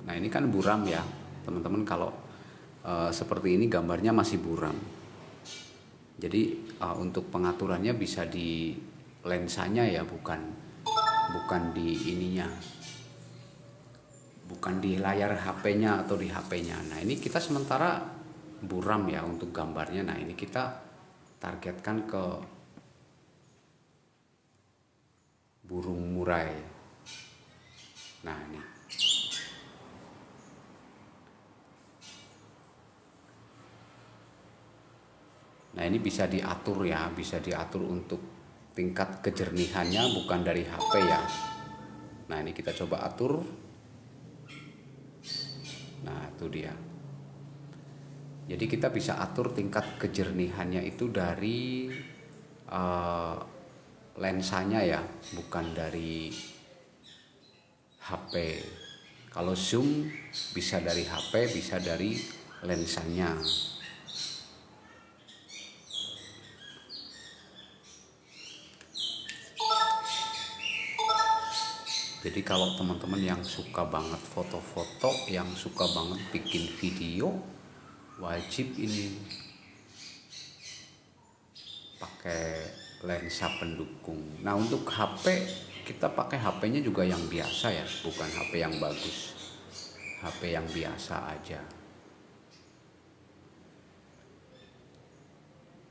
Nah ini kan buram ya teman-teman, kalau seperti ini gambarnya masih buram. Jadi untuk pengaturannya bisa di lensanya ya, bukan di ininya, bukan di layar HP-nya atau di HP-nya. Nah ini kita sementara buram ya untuk gambarnya. Nah ini kita targetkan ke burung murai. Nah ini. Nah ini bisa diatur ya, bisa diatur untuk tingkat kejernihannya, bukan dari HP ya. Nah ini kita coba atur. Nah itu dia. Jadi kita bisa atur tingkat kejernihannya itu dari lensanya ya, bukan dari HP. Kalau zoom bisa dari HP, bisa dari lensanya. Jadi kalau teman-teman yang suka banget foto-foto, yang suka banget bikin video, wajib ini pakai lensa pendukung. Nah untuk HP kita pakai HP-nya juga yang biasa ya, bukan HP yang bagus, HP yang biasa aja.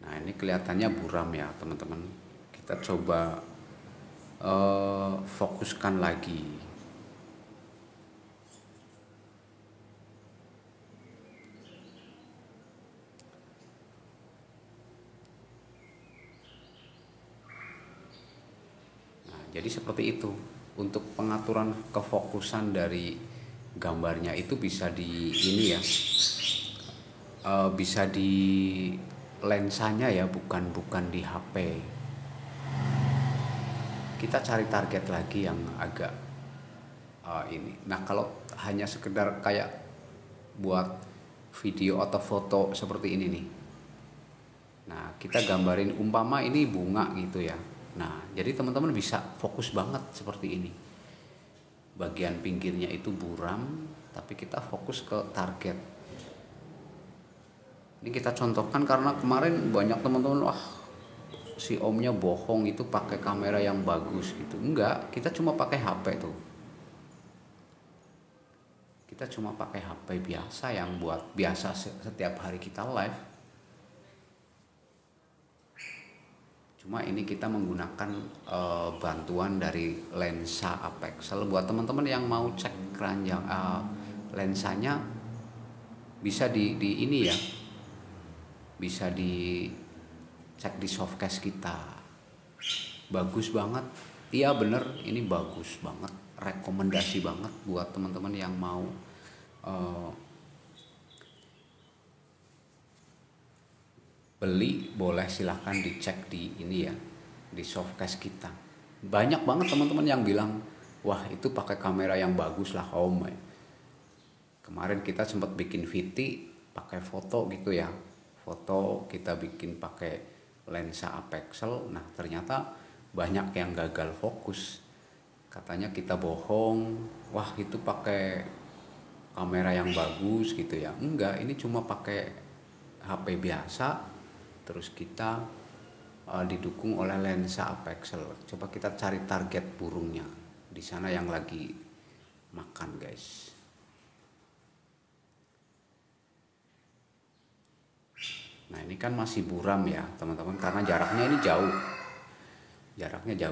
Nah ini kelihatannya buram ya teman-teman. Kita coba fokuskan lagi. Nah jadi seperti itu. untuk pengaturan kefokusan dari gambarnya itu bisa di ini ya, bisa di lensanya ya, bukan di HP. Kita cari target lagi yang agak ini. Nah kalau hanya sekedar kayak buat video atau foto seperti ini nih, nah kita gambarin umpama ini bunga gitu ya. Nah jadi teman-teman bisa fokus banget seperti ini, bagian pinggirnya itu buram tapi kita fokus ke target. Ini kita contohkan karena kemarin banyak teman-teman, wah si omnya bohong itu pakai kamera yang bagus gitu. Enggak, kita cuma pakai HP tuh. Kita cuma pakai HP biasa yang buat biasa setiap hari kita live. Cuma ini kita menggunakan bantuan dari lensa apexel. Buat teman-teman yang mau cek keranjang lensanya, bisa di ini ya, bisa dicek di softcase kita. Bagus banget. Iya bener, ini bagus banget, rekomendasi banget buat teman-teman yang mau beli. Boleh silahkan dicek di ini ya, di softcase kita. Banyak banget teman-teman yang bilang, wah itu pakai kamera yang bagus lah om. Kemarin kita sempat bikin VT pakai foto gitu ya, foto kita bikin pakai lensa apexel. Nah ternyata banyak yang gagal fokus, katanya kita bohong, wah itu pakai kamera yang bagus gitu ya. Enggak, ini cuma pakai HP biasa, terus kita didukung oleh lensa apexel. Coba kita cari target burungnya di sana yang lagi makan guys. Nah ini kan masih buram ya teman-teman, karena jaraknya ini jauh,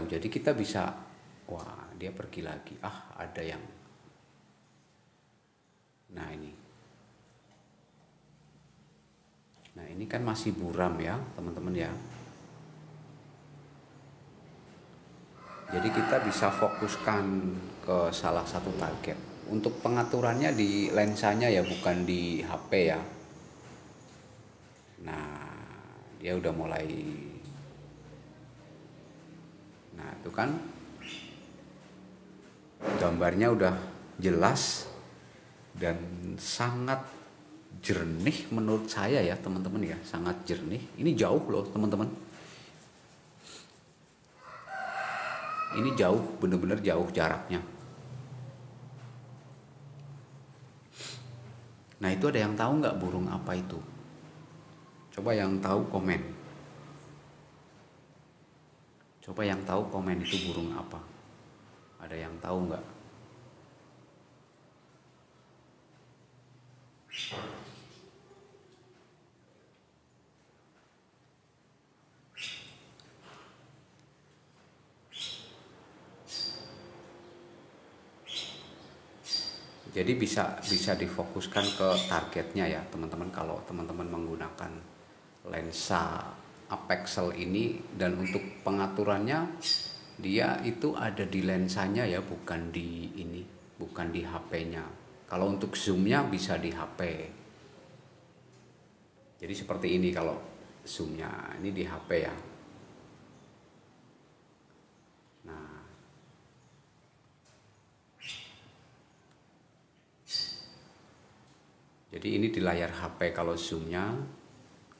jadi kita bisa, wah dia pergi lagi, ada yang, nah ini kan masih buram ya teman-teman ya. Jadi kita bisa fokuskan ke salah satu target. Untuk pengaturannya di lensanya ya, bukan di HP ya. Nah dia udah mulai, nah itu kan gambarnya udah jelas dan sangat jernih menurut saya ya teman-teman ya, sangat jernih. Ini jauh loh teman-teman, ini jauh, bener-bener jauh jaraknya. Nah itu ada yang tahu nggak burung apa itu? Coba yang tahu komen. Coba yang tahu komen itu burung apa? Ada yang tahu nggak? Jadi bisa difokuskan ke targetnya ya teman-teman kalau teman-teman menggunakan lensa apexel ini. Dan untuk pengaturannya dia itu ada di lensanya ya, bukan di ini, bukan di HP-nya. Kalau untuk zoomnya bisa di HP. Jadi seperti ini kalau zoomnya, ini di HP ya. Nah jadi ini di layar HP kalau zoomnya,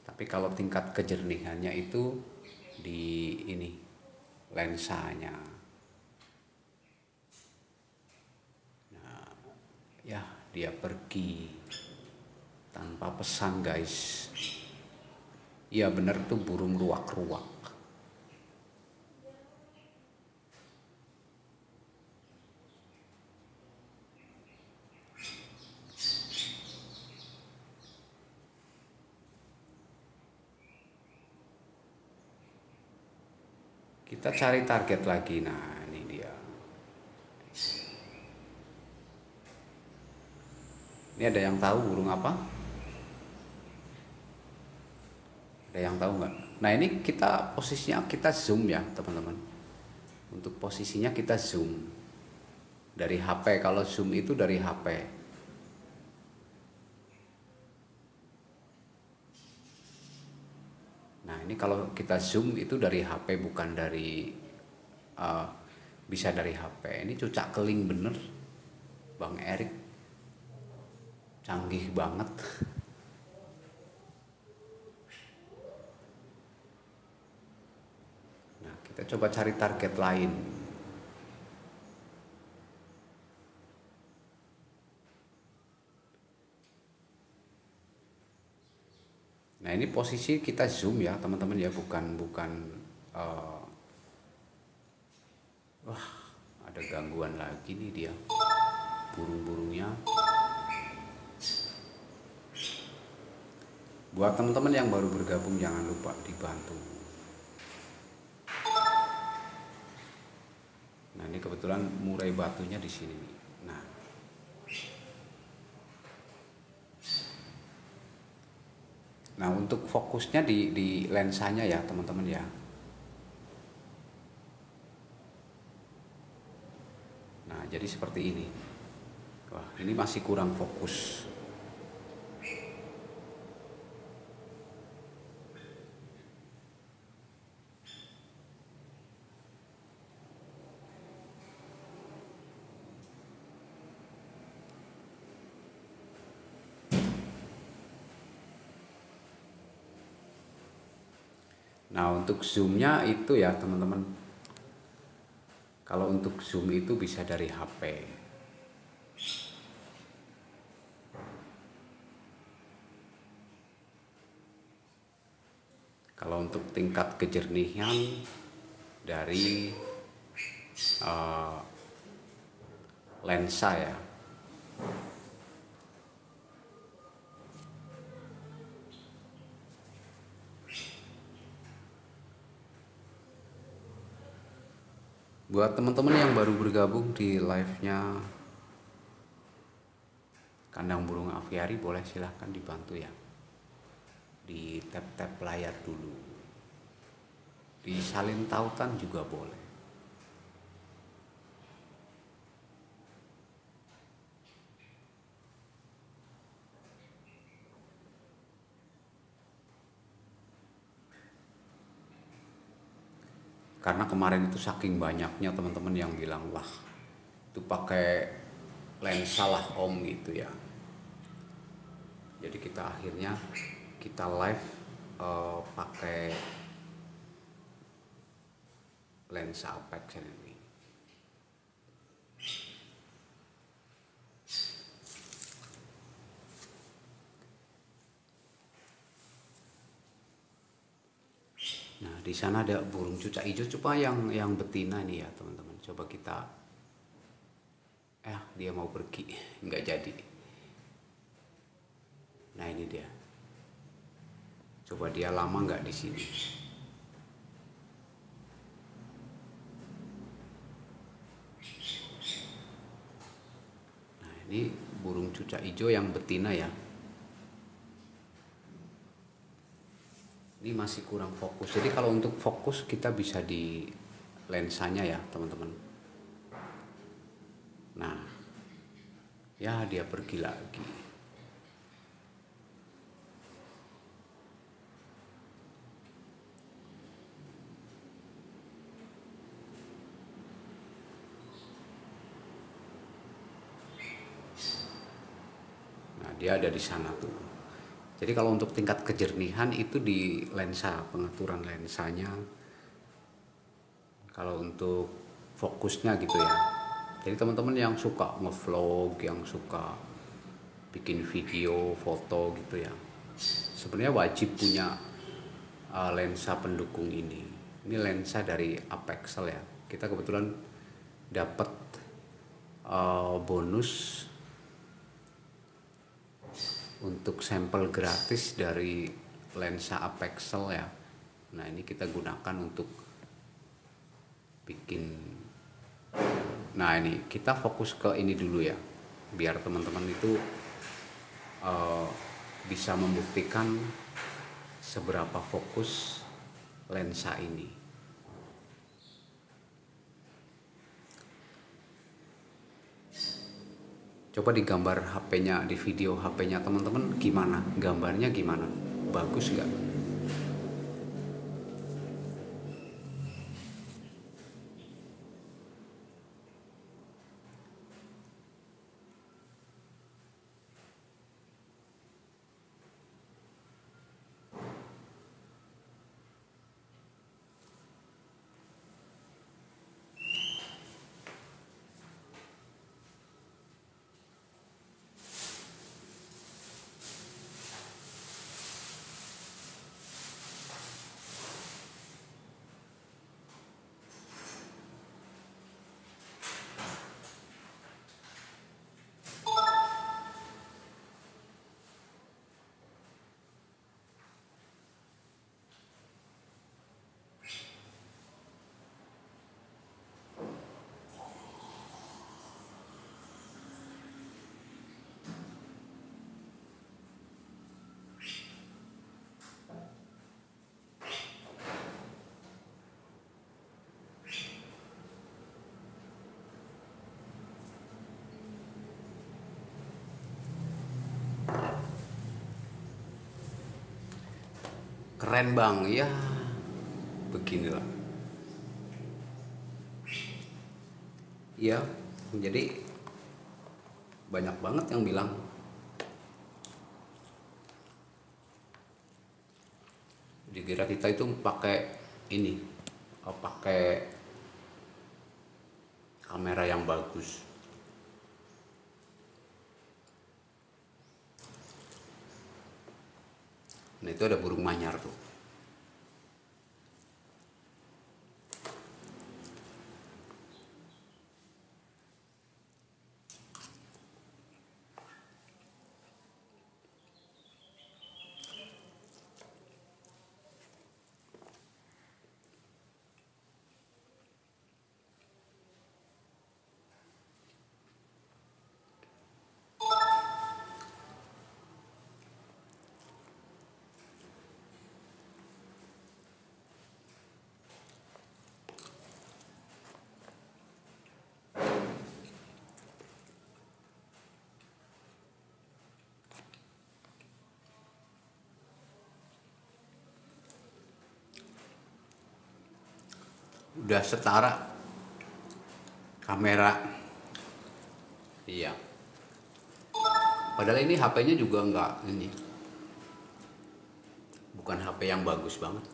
tapi kalau tingkat kejernihannya itu di ini lensanya. Nah ya dia pergi tanpa pesan guys. Iya bener tuh burung ruak-ruak. Kita cari target lagi. Nah ini dia. Ini ada yang tahu burung apa? Ada yang tahu nggak? Nah ini kita posisinya kita zoom ya teman-teman. Untuk posisinya kita zoom. dari HP. Kalau zoom itu dari HP. Nah ini kalau kita zoom itu dari HP, bukan dari uh, bisa dari HP. Ini cucak keling bener, Bang Erik, canggih banget. Nah kita coba cari target lain. Nah ini posisi kita zoom ya teman-teman ya, bukan uh, wah, ada gangguan lagi nih dia, burung-burungnya. Buat teman-teman yang baru bergabung jangan lupa dibantu. Nah ini kebetulan murai batunya di sini nih. Nah, nah untuk fokusnya di lensanya ya teman-teman ya. Nah jadi seperti ini. Wah ini masih kurang fokus. Nah untuk zoomnya itu ya teman-teman, kalau untuk zoom itu bisa dari HP. Kalau untuk tingkat kejernihan dari uh, lensa ya. Buat teman-teman yang baru bergabung di live-nya Kandang Burung Aviari, boleh silahkan dibantu ya. Di tap-tap layar dulu. Disalin tautan juga boleh. Karena kemarin itu saking banyaknya teman-teman yang bilang, wah itu pakai lensa lah om gitu ya. Jadi kita akhirnya kita live pakai lensa Apex ini. Nah di sana ada burung cucak hijau, coba yang betina nih ya teman-teman. Coba kita, dia mau pergi, nggak jadi. Nah ini dia. Coba dia lama nggak di sini. Nah ini burung cucak hijau yang betina ya. Ini masih kurang fokus. Jadi kalau untuk fokus kita bisa di lensanya ya teman-teman. Nah, ya dia pergi lagi. Nah, dia ada di sana tuh. Jadi kalau untuk tingkat kejernihan itu di lensa, pengaturan lensanya. Kalau untuk fokusnya gitu ya. Jadi teman-teman yang suka ngevlog, yang suka bikin video, foto gitu ya, sebenarnya wajib punya lensa pendukung ini. Ini lensa dari Apexel ya. Kita kebetulan dapat bonus untuk sampel gratis dari lensa Apexel ya. Nah ini kita gunakan untuk bikin. Nah ini kita fokus ke ini dulu ya, biar teman-teman itu bisa membuktikan seberapa fokus lensa ini. Coba digambar HP-nya, di video HP-nya teman-teman gimana, gambarnya gimana, bagus nggak? Keren bang, ya beginilah. Ya, jadi banyak banget yang bilang dikira kita itu pakai ini, pakai kamera yang bagus. Nah itu ada burung manyar tuh. Udah setara kamera. Iya. Padahal ini HP-nya juga enggak ini. Bukan HP yang bagus banget.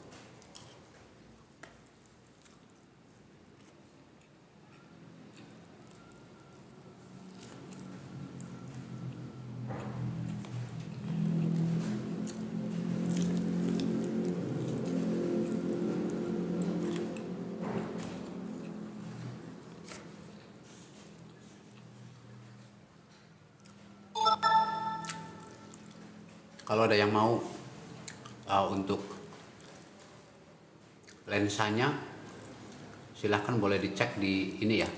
Kalau ada yang mau untuk lensanya, silahkan boleh dicek di ini ya,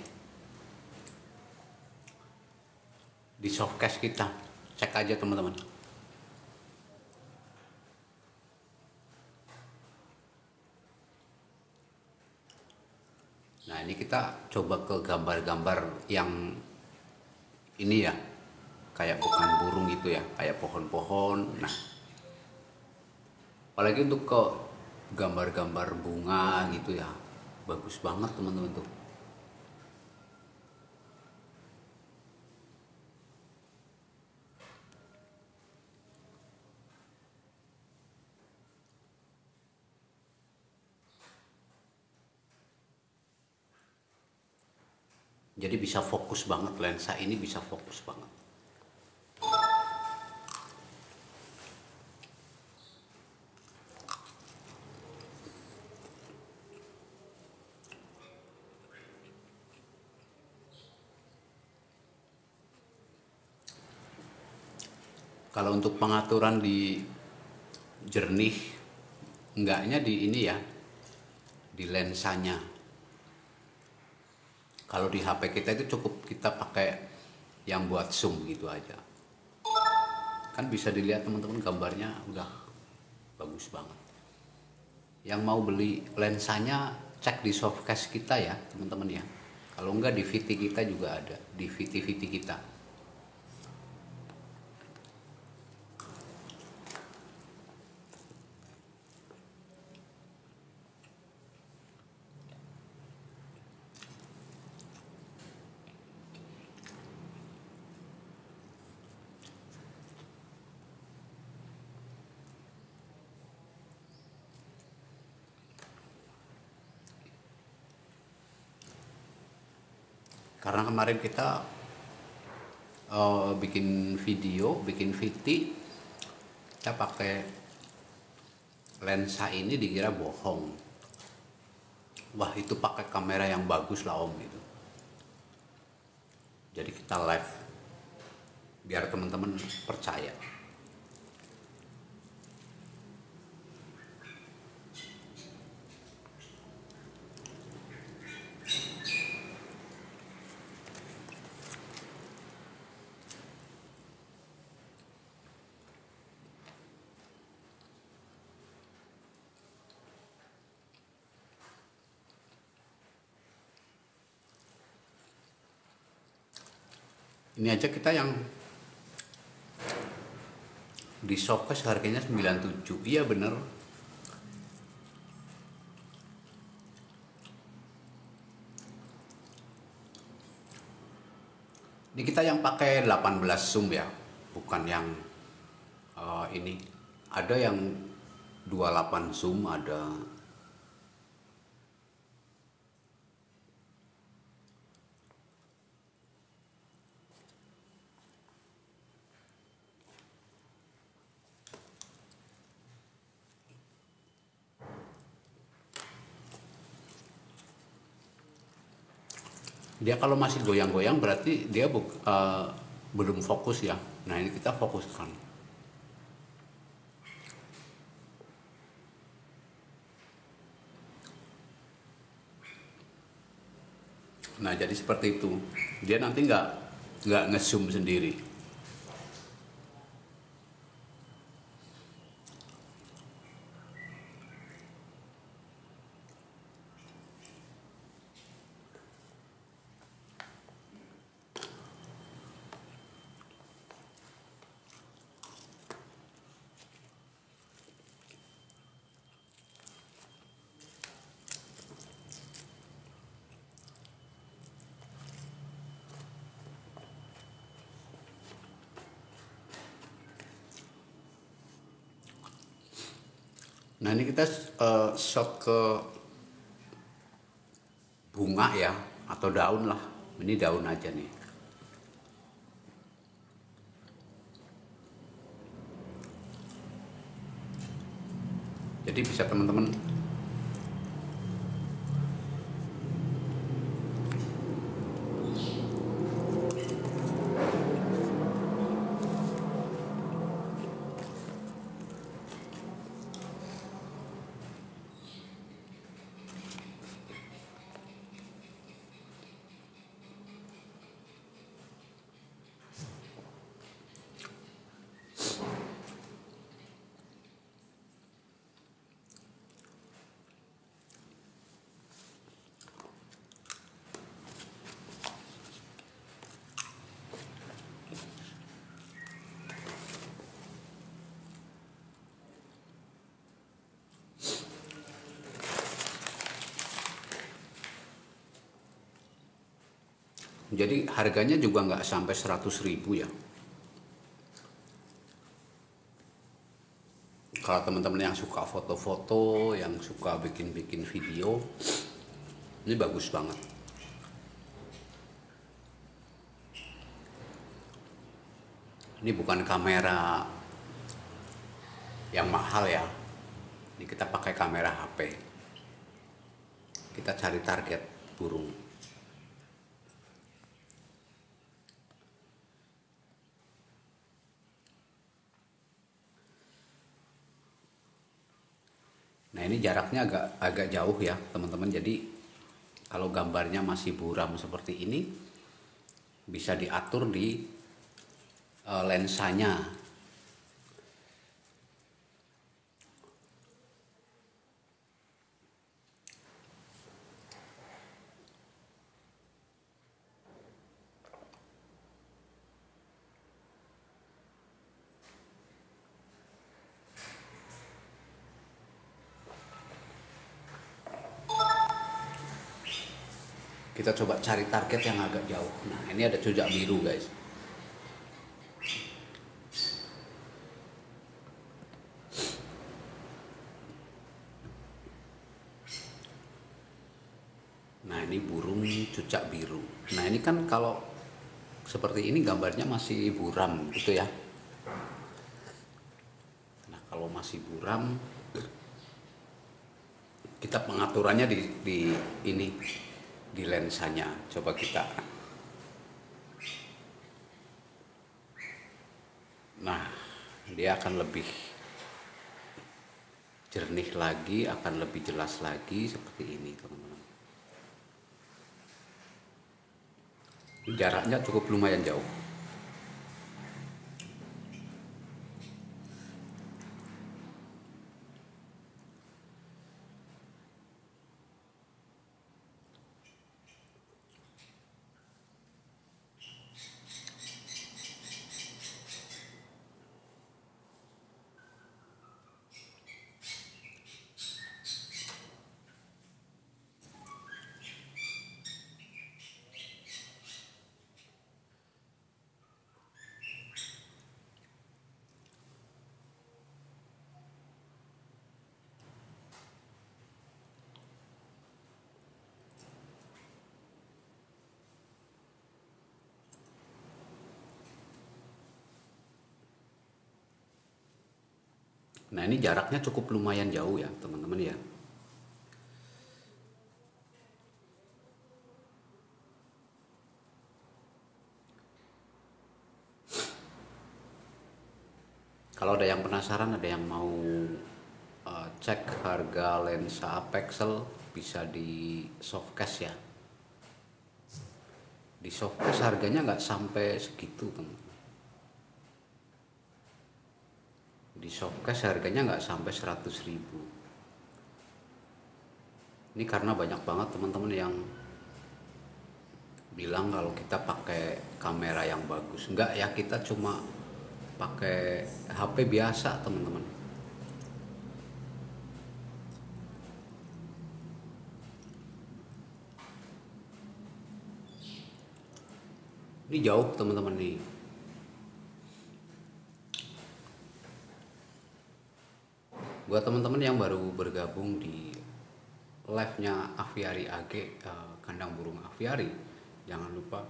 di softcase kita. Cek aja teman-teman. Nah ini kita coba ke gambar-gambar yang ini ya, kayak bukan burung gitu ya, kayak pohon-pohon. Nah apalagi untuk ke gambar-gambar bunga gitu ya, bagus banget teman-teman tuh. Jadi bisa fokus banget, lensa ini bisa fokus banget. Kalau untuk pengaturan di jernih, enggaknya di ini ya, di lensanya. Kalau di HP kita itu cukup kita pakai yang buat zoom gitu aja. Kan bisa dilihat teman-teman, gambarnya udah bagus banget. Yang mau beli lensanya cek di softcase kita ya teman-teman ya. Kalau enggak di VT kita juga ada, di VT-VT kita. Karena kemarin kita bikin video, bikin VT, kita pakai lensa ini dikira bohong. Wah, itu pakai kamera yang bagus lah om gitu. Jadi kita live biar teman-teman percaya. Ini aja kita yang di showcase harganya 97. Iya bener. Ini kita yang pakai 18 zoom ya, bukan yang ini. Ada yang 28 zoom, ada. Dia kalau masih goyang-goyang berarti dia belum fokus ya. Nah ini kita fokuskan. Nah jadi seperti itu. Dia nanti nggak nge-zoom sendiri. Nah ini kita shot ke bunga ya, atau daun lah. Ini daun aja nih. Jadi bisa teman-teman jadi harganya juga nggak sampai 100.000 ya. Kalau teman-teman yang suka foto-foto, yang suka bikin-bikin video, ini bagus banget. Ini bukan kamera yang mahal ya. Ini kita pakai kamera HP. Kita cari target burung. Nah ini jaraknya agak jauh ya teman-teman. Jadi kalau gambarnya masih buram seperti ini, bisa diatur di lensanya. Kita coba cari target yang agak jauh. Nah ini ada cucak biru guys. Nah ini burung cucak biru. Nah ini kan kalau seperti ini gambarnya masih buram gitu ya. Nah kalau masih buram, kita pengaturannya di ini, di lensanya. Coba kita. Nah dia akan lebih jernih lagi, akan lebih jelas lagi seperti ini teman-teman. Jaraknya cukup lumayan jauh. Nah ini jaraknya cukup lumayan jauh ya teman-teman ya. Kalau ada yang penasaran, ada yang mau cek harga lensa Pexel, bisa di Softcase ya. Di Softcase harganya nggak sampai segitu teman. Di Softcase harganya nggak sampai 100.000. Ini karena banyak banget teman-teman yang bilang kalau kita pakai kamera yang bagus. Enggak ya, kita cuma pakai HP biasa teman-teman. Ini jauh teman-teman nih. Buat teman-teman yang baru bergabung di live-nya Aviari AG, kandang burung Aviari, jangan lupa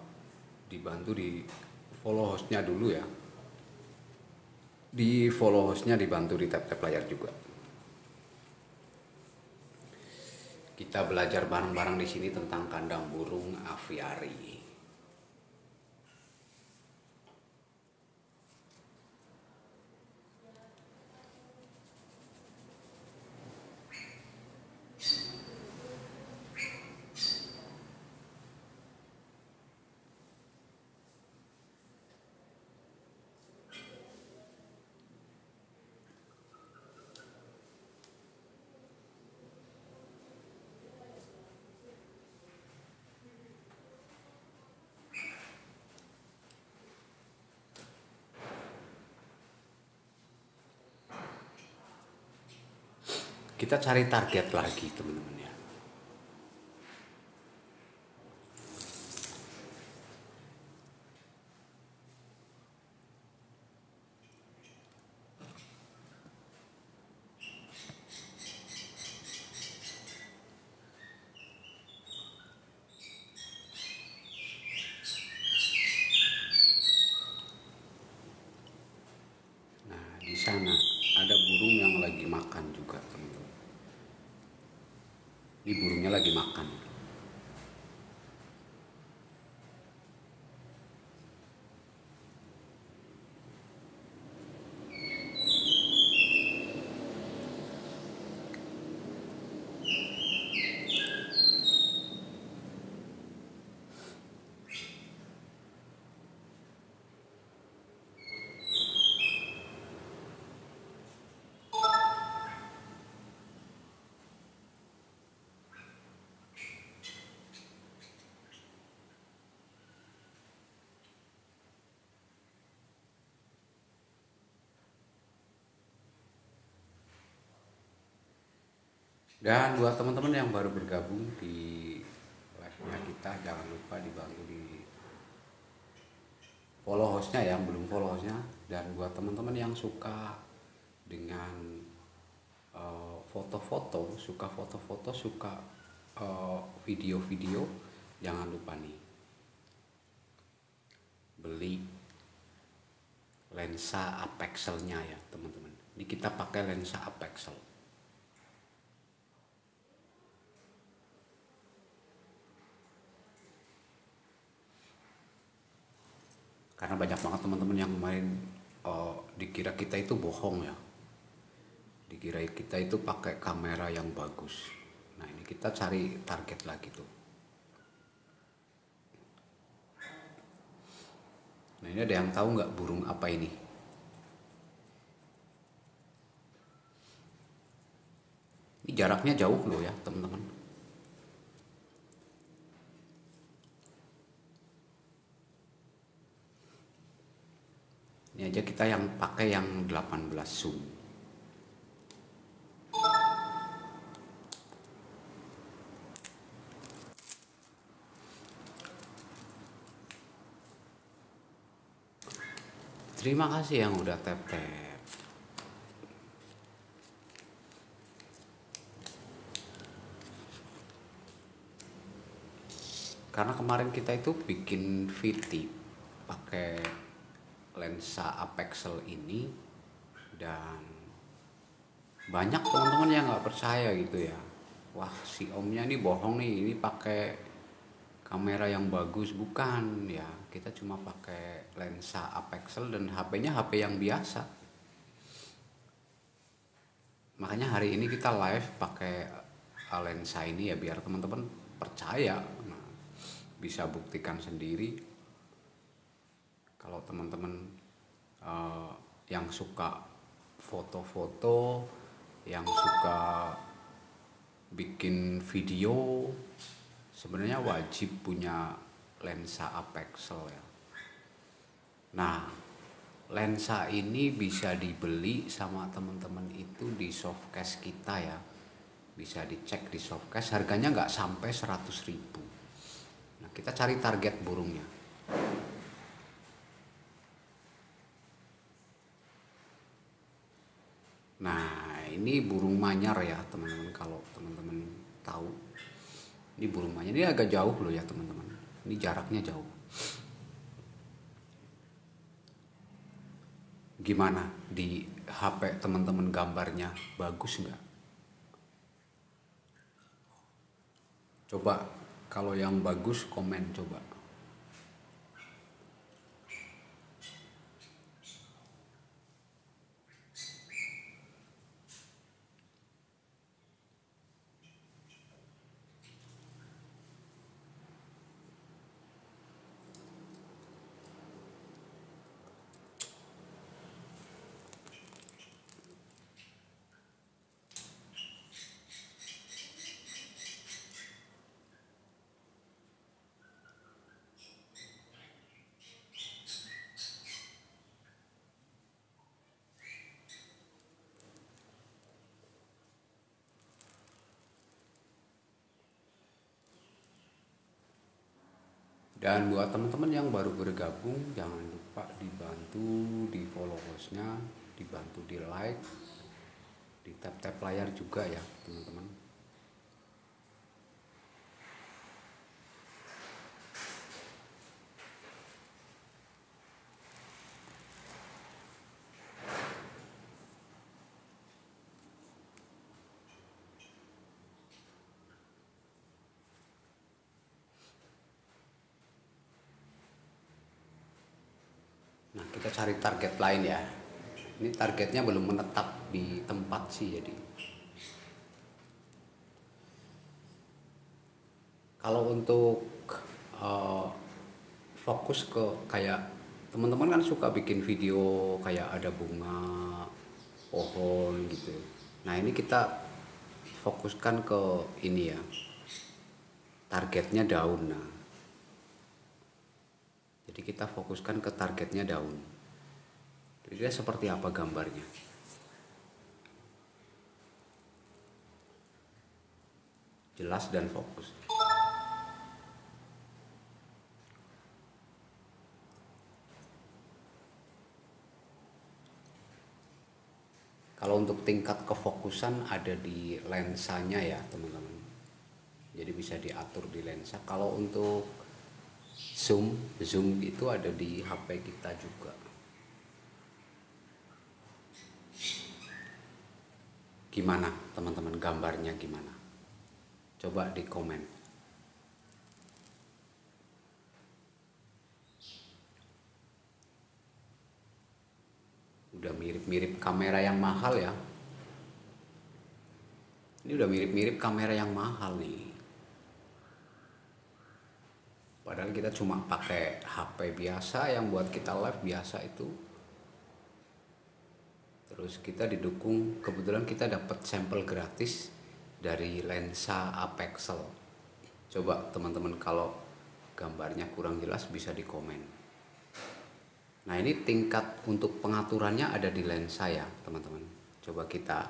dibantu di follow hostnya dulu ya. Di follow hostnya, dibantu di tap-tap layar juga. Kita belajar bareng-bareng di sini tentang kandang burung Aviari. Kita cari target lagi teman-teman ya. Nah di sana ada burung yang lagi makan juga teman-teman. Ini burungnya lagi makan. Dan buat teman-teman yang baru bergabung di live-nya kita, jangan lupa dibantu di follow hostnya yang belum follow hostnya. Dan buat teman-teman yang suka dengan foto-foto, suka foto-foto, suka video-video, jangan lupa nih beli lensa apexelnya ya teman-teman. Ini kita pakai lensa apexel. Karena banyak banget teman-teman yang kemarin dikira kita itu bohong ya. Dikira kita itu pakai kamera yang bagus. Nah ini kita cari target lagi tuh. Nah ini ada yang tahu nggak burung apa ini? Ini jaraknya jauh loh ya teman-teman. Ini aja kita yang pakai yang 18 zoom. Terima kasih yang udah tap-tap. Karena kemarin kita itu bikin VT pakai lensa apexel ini dan banyak teman-teman yang nggak percaya gitu ya. Wah si omnya ini bohong nih, ini pakai kamera yang bagus. Bukan ya, kita cuma pakai lensa apexel dan HP-nya HP yang biasa. Makanya hari ini kita live pakai lensa ini ya biar teman-teman percaya. Nah, bisa buktikan sendiri kalau teman-teman yang suka foto-foto, yang suka bikin video, sebenarnya wajib punya lensa apexel ya. Nah, lensa ini bisa dibeli sama teman-teman itu di softcase kita ya. Bisa dicek di softcase, harganya nggak sampai 100.000. Nah, kita cari target burungnya. Nah, ini burung manyar ya teman-teman, kalau teman-teman tahu. Ini burung manyar, ini agak jauh loh ya teman-teman. Ini jaraknya jauh. Gimana di HP teman-teman gambarnya bagus nggak? Coba kalau yang bagus komen coba. Dan buat teman-teman yang baru bergabung, jangan lupa dibantu di follow hostnya, dibantu di like, di tap-tap layar juga ya teman-teman. Nah kita cari target lain ya. Ini targetnya belum menetap di tempat sih jadi. Kalau untuk uh, fokus ke kayak teman-teman kan suka bikin video kayak ada bunga, pohon gitu. Nah ini kita fokuskan ke ini ya, targetnya daun. Nah jadi kita fokuskan ke targetnya daun. Kira-kira seperti apa gambarnya? Jelas dan fokus. Kalau untuk tingkat kefokusan ada di lensanya ya teman-teman. jadi bisa diatur di lensa. Kalau untuk zoom itu ada di HP kita juga. Gimana teman-teman, gambarnya gimana? Coba di komen. Udah mirip-mirip kamera yang mahal ya. Ini udah mirip-mirip kamera yang mahal nih. Padahal kita cuma pakai HP biasa yang buat kita live biasa itu. Terus kita didukung, kebetulan kita dapat sampel gratis dari lensa apexel. Coba teman-teman kalau gambarnya kurang jelas bisa di komen. Nah, ini tingkat untuk pengaturannya ada di lensa ya teman-teman. Coba kita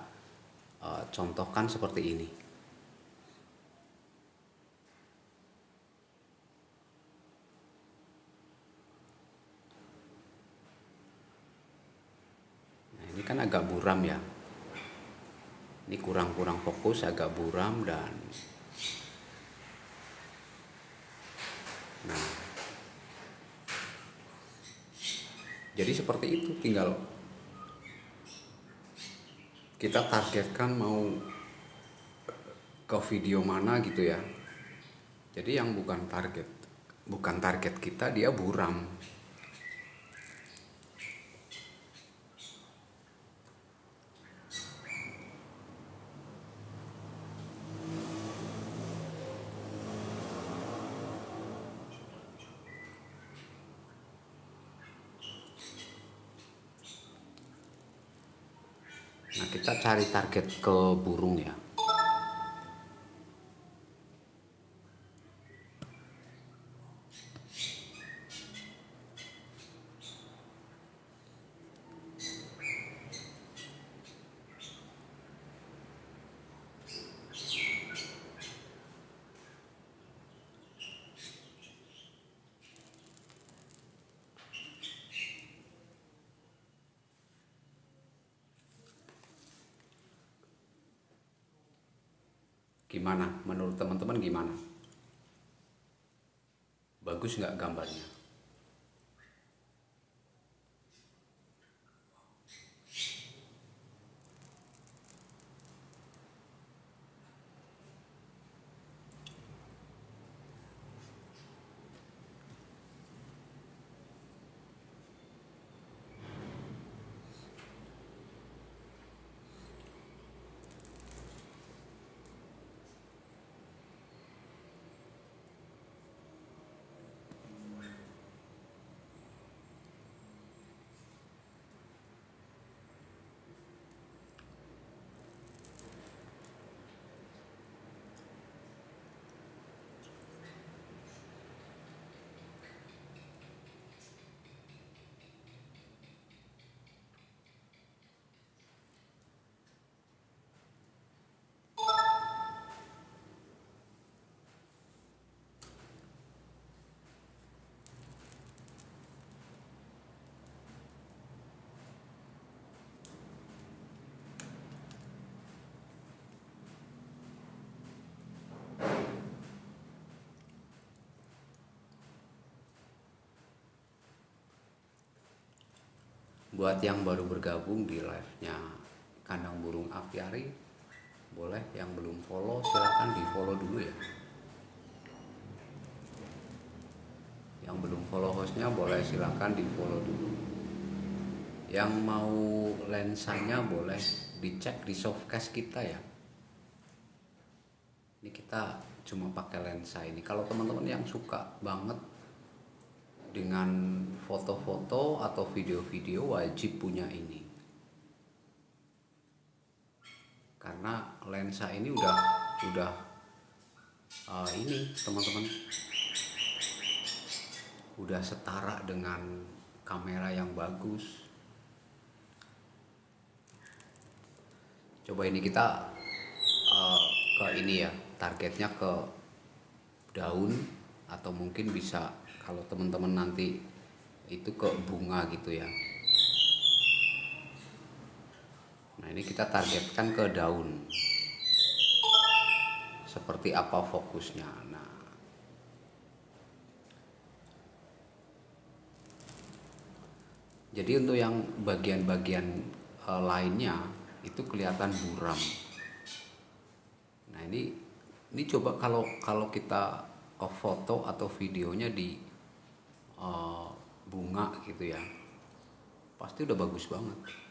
contohkan seperti ini. Nah, ini kan agak buram ya. Ini kurang fokus, agak buram dan nah, jadi seperti itu, tinggal kita targetkan mau ke video mana gitu ya. Jadi yang bukan target kita dia buram. Nah, kita cari target ke burung ya. Gimana? Menurut teman-teman gimana? Bagus nggak gambarnya? Buat yang baru bergabung di live-nya Kandang Burung Aviari, boleh yang belum follow silahkan di follow dulu ya. Yang belum follow hostnya boleh silahkan di follow dulu. Yang mau lensanya boleh dicek di softcase kita ya. Ini kita cuma pakai lensa ini. Kalau teman-teman yang suka banget dengan foto-foto atau video-video wajib punya ini, karena lensa ini udah ini teman-teman udah setara dengan kamera yang bagus. Coba ini kita ke ini ya, targetnya ke daun atau mungkin bisa kalau teman-teman nanti itu ke bunga gitu ya. Nah, ini kita targetkan ke daun seperti apa fokusnya. Nah, jadi untuk yang bagian-bagian lainnya itu kelihatan buram. Nah, ini coba kalau kalau kita foto atau videonya di eh, bunga gitu ya, pasti udah bagus banget.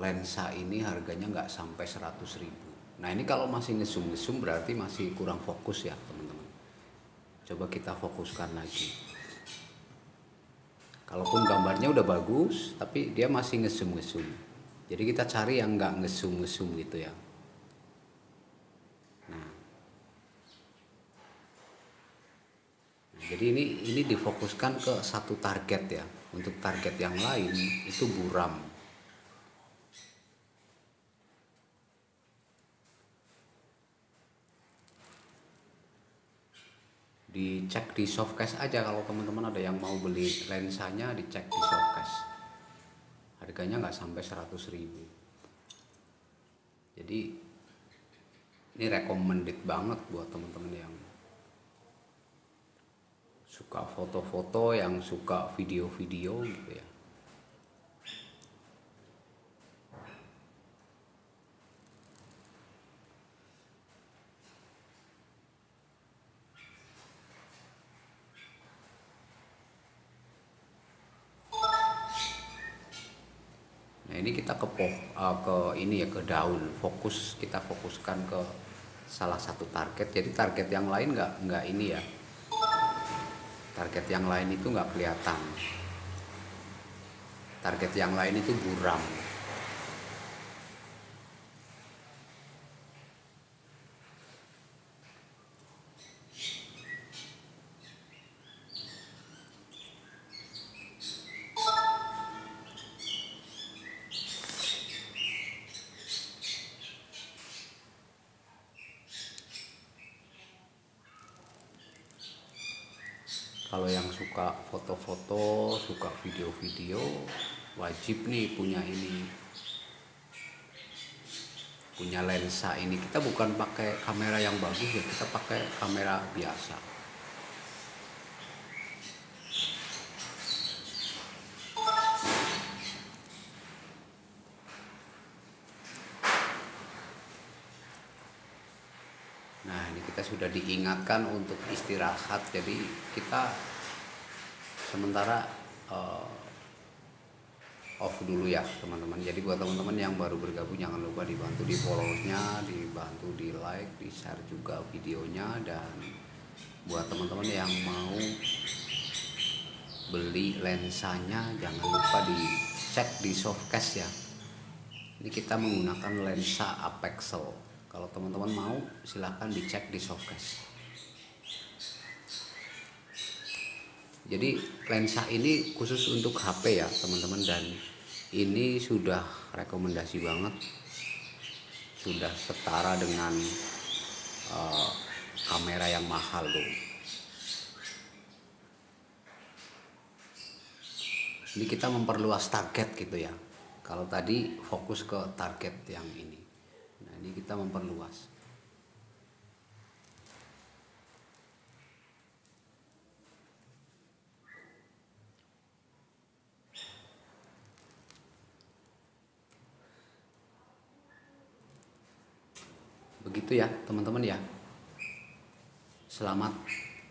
Lensa ini harganya nggak sampai 100.000. Nah, ini kalau masih ngesum-ngesum berarti masih kurang fokus ya teman-teman. Coba kita fokuskan lagi. Kalaupun gambarnya udah bagus tapi dia masih ngesum-ngesum, jadi kita cari yang nggak ngesum-ngesum gitu ya. Nah, jadi ini difokuskan ke satu target ya. Untuk target yang lain itu buram. Dicek di Softcache aja kalau teman-teman ada yang mau beli lensanya, dicek di Softcache. Harganya nggak sampai 100.000. Jadi ini recommended banget buat teman-teman yang suka foto-foto, yang suka video-video gitu ya. Nah, ini kita ke ini ya, ke daun. Kita fokuskan ke salah satu target. Jadi target yang lain nggak ini ya. Target yang lain itu nggak kelihatan. Target yang lain itu buram. Kalau yang suka foto-foto, suka video-video, wajib nih punya ini, punya lensa ini. Kita bukan pakai kamera yang bagus ya, kita pakai kamera biasa. Nah, ini kita sudah diingatkan untuk istirahat, jadi kita sementara off dulu ya teman-teman. Jadi buat teman-teman yang baru bergabung jangan lupa dibantu di follow-nya, dibantu di like, di share juga videonya. Dan buat teman-teman yang mau beli lensanya jangan lupa dicek di Softcache ya. Ini kita menggunakan lensa apexel. Kalau teman-teman mau silahkan dicek di Softcache. Jadi lensa ini khusus untuk HP ya teman-teman, dan ini sudah rekomendasi banget, sudah setara dengan kamera yang mahal tuh. Ini kita memperluas target gitu ya. Kalau tadi fokus ke target yang ini, nah ini kita memperluas. Begitu ya teman-teman ya. Selamat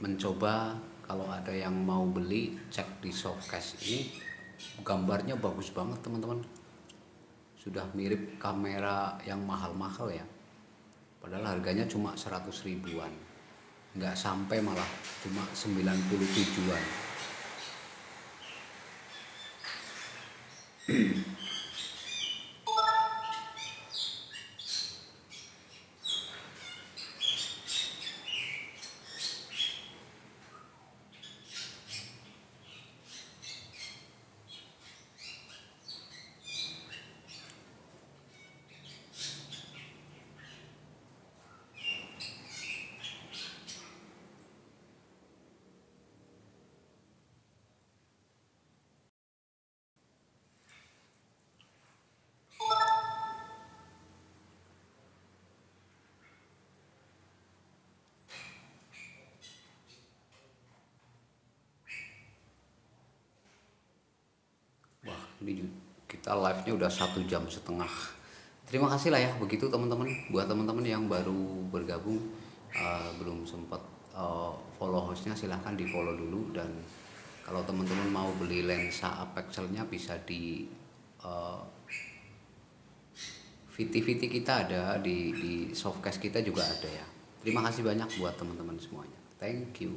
mencoba. Kalau ada yang mau beli, cek di Softcache ini. Gambarnya bagus banget teman-teman. Sudah mirip kamera yang mahal-mahal ya. Padahal harganya cuma 100 ribuan. Nggak sampai, malah cuma 97-an. Ini kita live-nya udah 1,5 jam. Terima kasih lah ya begitu teman-teman. Buat teman-teman yang baru bergabung, belum sempat follow hostnya, silahkan di follow dulu. Dan kalau teman-teman mau beli lensa apexelnya bisa di VT kita ada, di softcase kita juga ada ya. Terima kasih banyak buat teman-teman semuanya. Thank you.